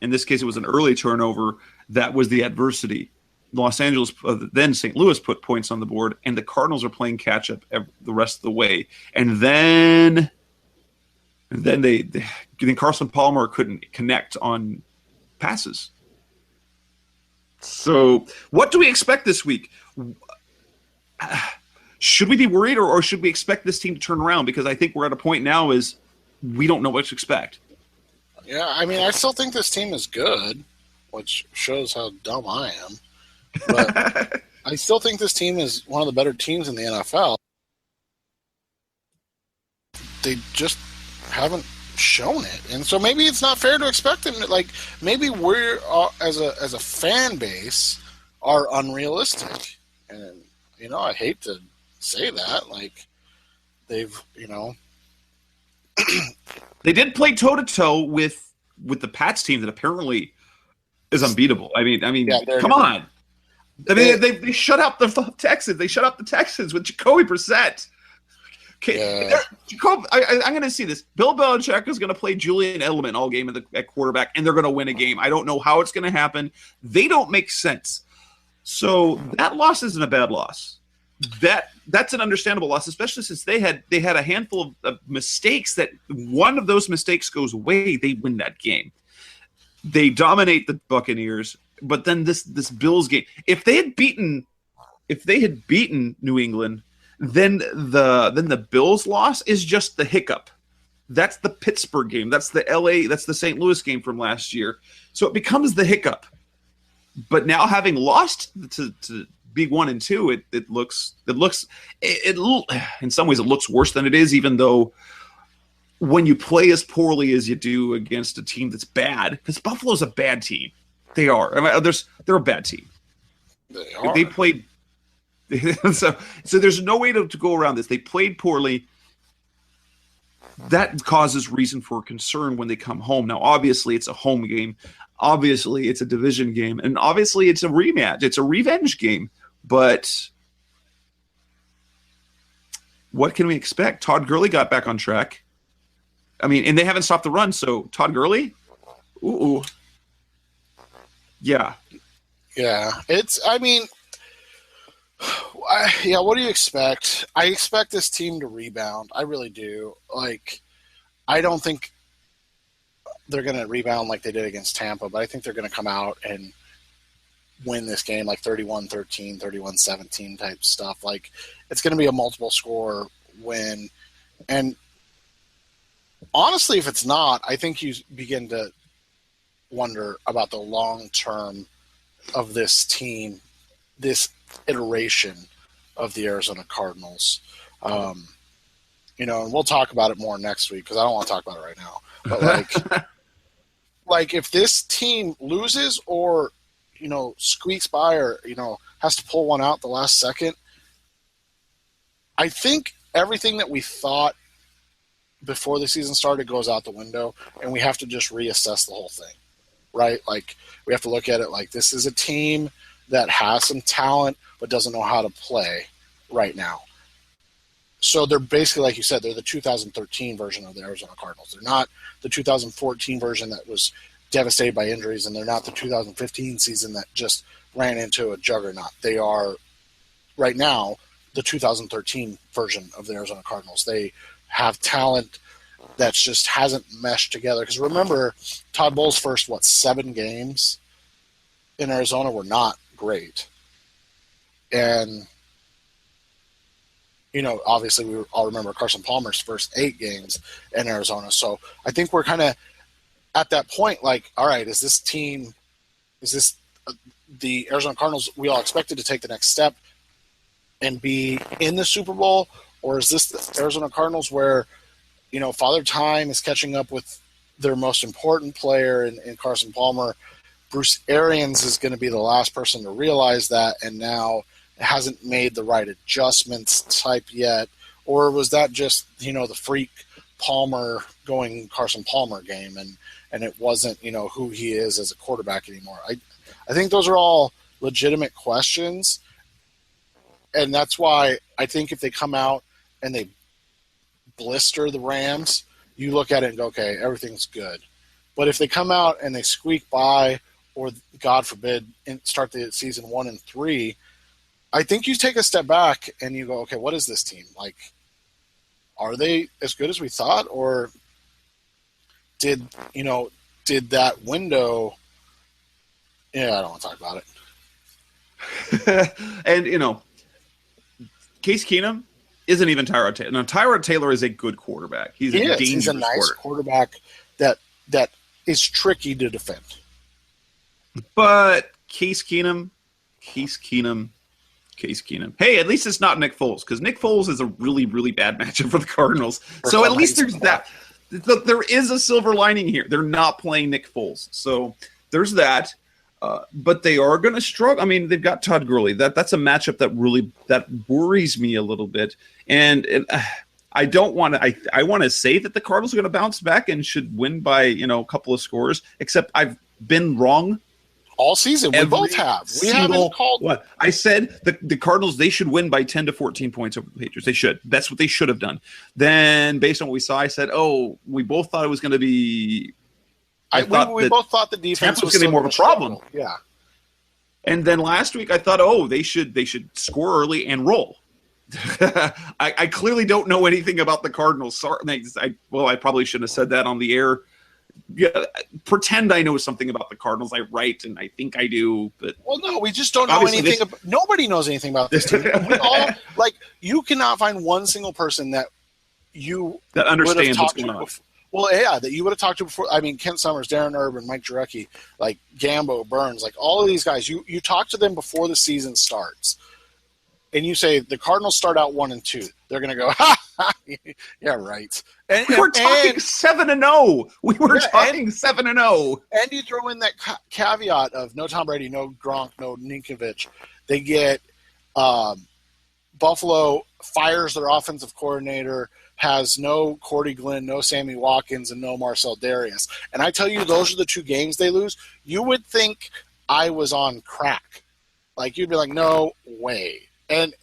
In this case, it was an early turnover that was the adversity. Los Angeles, then St. Louis put points on the board, and the Cardinals are playing catch up the rest of the way. And then Carson Palmer couldn't connect on passes. So, what do we expect this week? Should we be worried, or should we expect this team to turn around? Because I think we're at a point now is we don't know what to expect. Yeah, I mean, I still think this team is good, which shows how dumb I am. But I still think this team is one of the better teams in the NFL. They just haven't shown it, and so maybe it's not fair to expect them to, like, maybe we're as a fan base are unrealistic. And I hate to say that, like, they've they did play toe to toe with with the Pats team that apparently is unbeatable. I mean, come on. I mean, they shut out the Texans. They shut out the Texans with Jacoby Brissett. Okay, I'm going to see this. Bill Belichick is going to play Julian Edelman all game at quarterback, and they're going to win a game. I don't know how it's going to happen. They don't make sense. So that loss isn't a bad loss. That's an understandable loss, especially since they had a handful of mistakes. That one of those mistakes goes away, they win that game. They dominate the Buccaneers, but then this Bills game. If they had beaten New England, then the Bills loss is just the hiccup. That's the Pittsburgh game. That's the LA. That's the St. Louis game from last year. So it becomes the hiccup. But now having lost to be 1-2, it looks in some ways it looks worse than it is, even though when you play as poorly as you do against a team that's bad, because Buffalo's a bad team. They are. I mean, they're a bad team. They played so there's no way to go around this. They played poorly. That causes reason for concern when they come home. Now, obviously, it's a home game. Obviously, it's a division game. And obviously, it's a rematch. It's a revenge game. But what can we expect? Todd Gurley got back on track. I mean, and they haven't stopped the run. So, Todd Gurley? Ooh. Yeah. Yeah. What do you expect? I expect this team to rebound. I really do. I don't think they're going to rebound like they did against Tampa, but I think they're going to come out and win this game like 31-13, 31-17 type stuff. It's going to be a multiple score win. And honestly, if it's not, I think you begin to wonder about the long term of this team, this iteration of the Arizona Cardinals. And we'll talk about it more next week because I don't want to talk about it right now. But if this team loses or squeaks by or has to pull one out the last second, I think everything that we thought before the season started goes out the window, and we have to just reassess the whole thing, right? We have to look at it like this is a team that has some talent but doesn't know how to play right now. So they're basically, like you said, they're the 2013 version of the Arizona Cardinals. They're not the 2014 version that was devastated by injuries, and they're not the 2015 season that just ran into a juggernaut. They are, right now, the 2013 version of the Arizona Cardinals. They have talent that just hasn't meshed together. Because remember, Todd Bowles' first, 7 games in Arizona were not great. And, obviously we all remember Carson Palmer's first 8 games in Arizona. So I think we're kind of at that point, all right, is this the Arizona Cardinals we all expected to take the next step and be in the Super Bowl? Or is this the Arizona Cardinals where, Father Time is catching up with their most important player in Carson Palmer? Bruce Arians is going to be the last person to realize that, and now hasn't made the right adjustments type yet. Or was that just, the freak Palmer going Carson Palmer game, and it wasn't, who he is as a quarterback anymore? I think those are all legitimate questions, and that's why I think if they come out and they blister the Rams, you look at it and go, okay, everything's good. But if they come out and they squeak by, or God forbid, start the season 1-3, I think you take a step back and you go, okay, what is this team? Are they as good as we thought, or did that window? Yeah, I don't want to talk about it. And Case Keenum isn't even Tyrod Taylor. Now, Tyrod Taylor is a good quarterback. He's a nice quarterback that is tricky to defend. But Case Keenum. Hey, at least it's not Nick Foles, because Nick Foles is a really, really bad matchup for the Cardinals. So at least there's that. There is a silver lining here. They're not playing Nick Foles. So there's that. But they are going to struggle. I mean, they've got Todd Gurley. That's a matchup that worries me a little bit. And I don't want to. I want to say that the Cardinals are going to bounce back and should win by a couple of scores. Except I've been wrong all season. We both have. We haven't called. What I said, the Cardinals, they should win by 10 to 14 points over the Patriots. They should. That's what they should have done. Then, based on what we saw, I said, we both thought it was going to be. We both thought the defense was going to be more of a problem. Yeah. And then last week, I thought, they should score early and roll. I clearly don't know anything about the Cardinals. Sorry, I probably shouldn't have said that on the air. Yeah, pretend I know something about the Cardinals. I write, and I think I do, but no, we just don't know anything. Nobody knows anything about this team. We all you cannot find one single person that understands what's going on. Well, yeah, that you would have talked to before. I mean, Kent Summers, Darren Urban, Mike Jurecki, Gambo, Burns, all of these guys. You talk to them before the season starts, and you say the Cardinals start out 1-2. They're going to go, yeah, right. And, we were talking 7-0. We were talking 7-0. And you throw in that caveat of no Tom Brady, no Gronk, no Ninkovich. They get Buffalo fires their offensive coordinator, has no Cordy Glenn, no Sammy Watkins, and no Marcel Darius. And I tell you, those are the two games they lose. You would think I was on crack. You'd be like, no way. And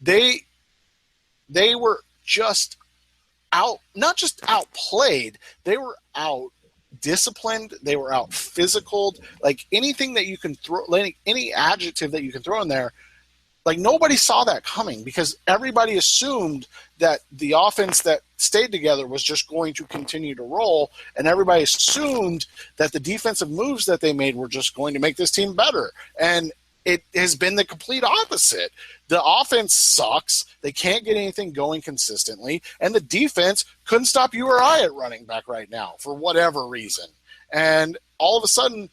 they were just not just outplayed, they were out disciplined, they were out physical. Anything that you can throw, any adjective that you can throw in there, nobody saw that coming because everybody assumed that the offense that stayed together was just going to continue to roll, and everybody assumed that the defensive moves that they made were just going to make this team better. And it has been the complete opposite. The offense sucks. They can't get anything going consistently. And the defense couldn't stop you or I at running back right now for whatever reason. And all of a sudden,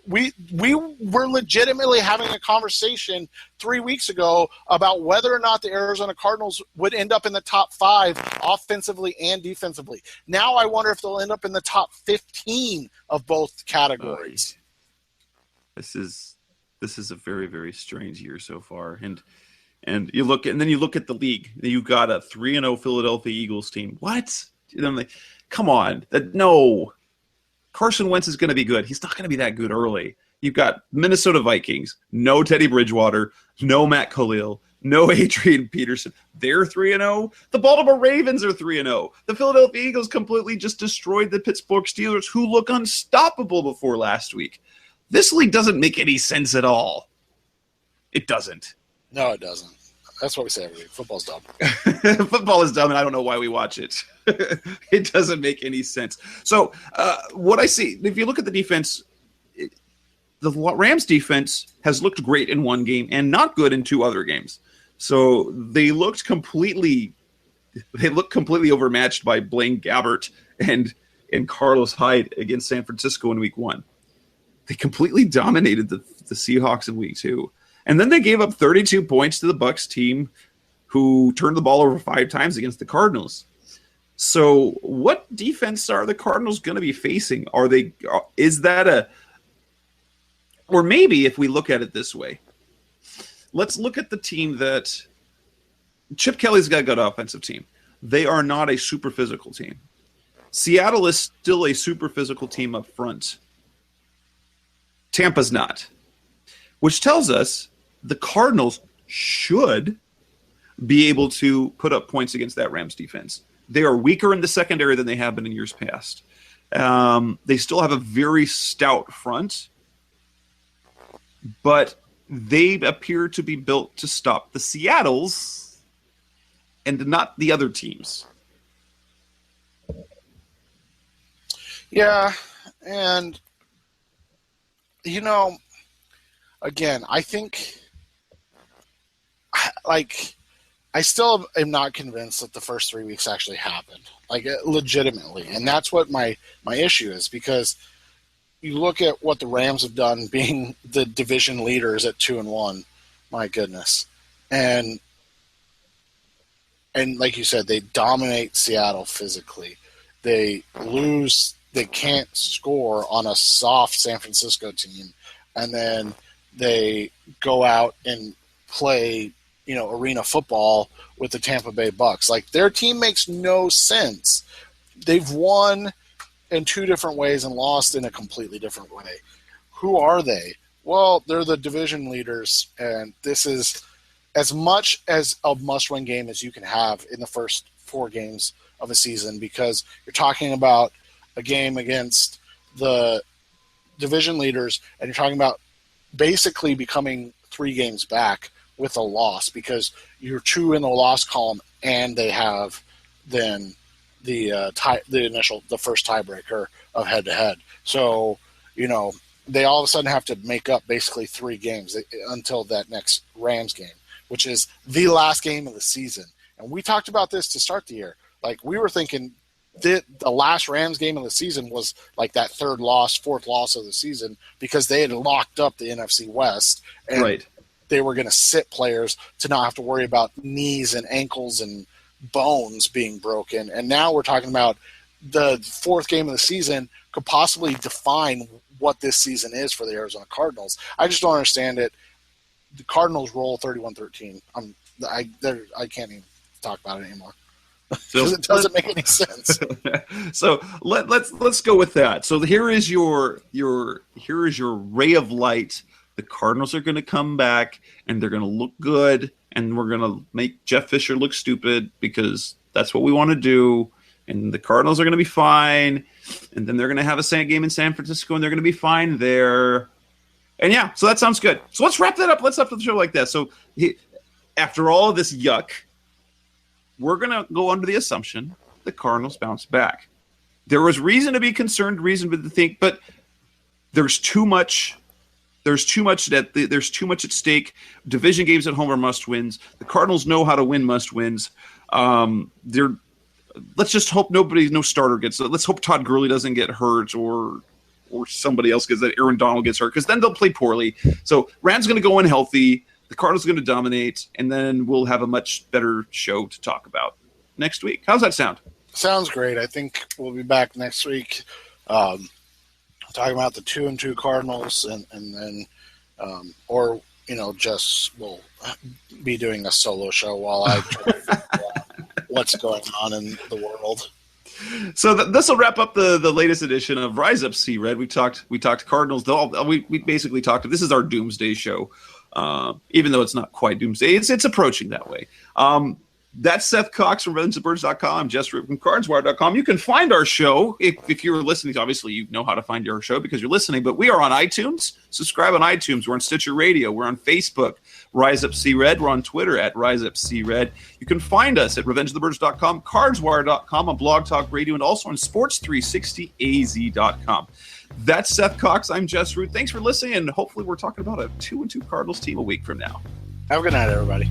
we were legitimately having a conversation 3 weeks ago about whether or not the Arizona Cardinals would end up in the top 5 offensively and defensively. Now I wonder if they'll end up in the top 15 of both categories. This is a very, very strange year so far. And you look at the league. You got a 3-0 Philadelphia Eagles team. What? Come on. No. Carson Wentz is going to be good. He's not going to be that good early. You've got Minnesota Vikings, no Teddy Bridgewater, no Matt Khalil, no Adrian Peterson. They're 3-0. The Baltimore Ravens are 3-0. The Philadelphia Eagles completely just destroyed the Pittsburgh Steelers, who look unstoppable before last week. This league doesn't make any sense at all. It doesn't. No, it doesn't. That's what we say every week. Football's dumb. Football is dumb, and I don't know why we watch it. It doesn't make any sense. So what I see, if you look at the defense, the Rams defense has looked great in one game and not good in 2 other games. So they looked completely overmatched by Blaine Gabbert and Carlos Hyde against San Francisco in week 1. They completely dominated the Seahawks in week 2. And then they gave up 32 points to the Bucs team, who turned the ball over 5 times against the Cardinals. So what defense are the Cardinals going to be facing? Or maybe if we look at it this way, let's look at the team that Chip Kelly's got a good offensive team. They are not a super physical team. Seattle is still a super physical team up front. Tampa's not, which tells us the Cardinals should be able to put up points against that Rams defense. They are weaker in the secondary than they have been in years past. They still have a very stout front, but they appear to be built to stop the Seattles and not the other teams. Yeah, and again, I think I still am not convinced that the first 3 weeks actually happened, legitimately. And that's what my issue is, because you look at what the Rams have done being the division leaders at 2-1, my goodness. And like you said, they dominate Seattle physically. They lose, they can't score on a soft San Francisco team. And then they go out and play arena football with the Tampa Bay Bucks. Like, their team makes no sense. They've won in two different ways and lost in a completely different way. Who are they? Well, they're the division leaders, and this is as much as a must-win game as you can have in the first 4 games of a season, because you're talking about a game against the division leaders, and you're talking about basically becoming 3 games back with a loss, because you're 2 in the loss column, and they have then the first tiebreaker of head-to-head. So, they all of a sudden have to make up basically 3 games until that next Rams game, which is the last game of the season. And we talked about this to start the year. Like, we were thinking the last Rams game of the season was like that 4th loss of the season, because they had locked up the NFC West. And right. They were going to sit players to not have to worry about knees and ankles and bones being broken. And now we're talking about the 4th game of the season could possibly define what this season is for the Arizona Cardinals. I just don't understand it. The Cardinals roll 31-13. I can't even talk about it anymore. Because it doesn't make any sense. So let's go with that. So here is your ray of light. The Cardinals are going to come back, and they're going to look good, and we're going to make Jeff Fisher look stupid, because that's what we want to do. And the Cardinals are going to be fine, and then they're going to have a game in San Francisco, and they're going to be fine there. And yeah, so that sounds good. So let's wrap that up. Let's wrap the show like that. So after all of this yuck, we're going to go under the assumption the Cardinals bounce back. There was reason to be concerned, reason to think, but there's too much. There's too much at stake. Division games at home are must-wins. The Cardinals know how to win must-wins. Let's just hope no starter gets. Let's hope Todd Gurley doesn't get hurt, or somebody else gets that. Aaron Donald gets hurt, because then they'll play poorly. So Rand's going to go in healthy. The Cardinals are going to dominate, and then we'll have a much better show to talk about next week. How's that sound? Sounds great. I think we'll be back next week talking about the 2-2 Cardinals, and then just we'll be doing a solo show while I try to figure out what's going on in the world. So this will wrap up the latest edition of Rise Up Sea Red. We talked Cardinals. We basically talked. This is our doomsday show, even though it's not quite doomsday. It's approaching that way. That's Seth Cox from RevengeOfTheBirds.com, Jess Root from CardsWire.com. You can find our show if you're listening. Obviously, you know how to find our show because you're listening. But we are on iTunes. Subscribe on iTunes. We're on Stitcher Radio. We're on Facebook, Rise Up Sea Red. We're on Twitter at Rise Up Sea Red. You can find us at RevengeOfTheBirds.com, CardsWire.com, on Blog Talk Radio, and also on Sports360AZ.com. That's Seth Cox. I'm Jess Root. Thanks for listening, and hopefully we're talking about a 2-2 Cardinals team a week from now. Have a good night, everybody.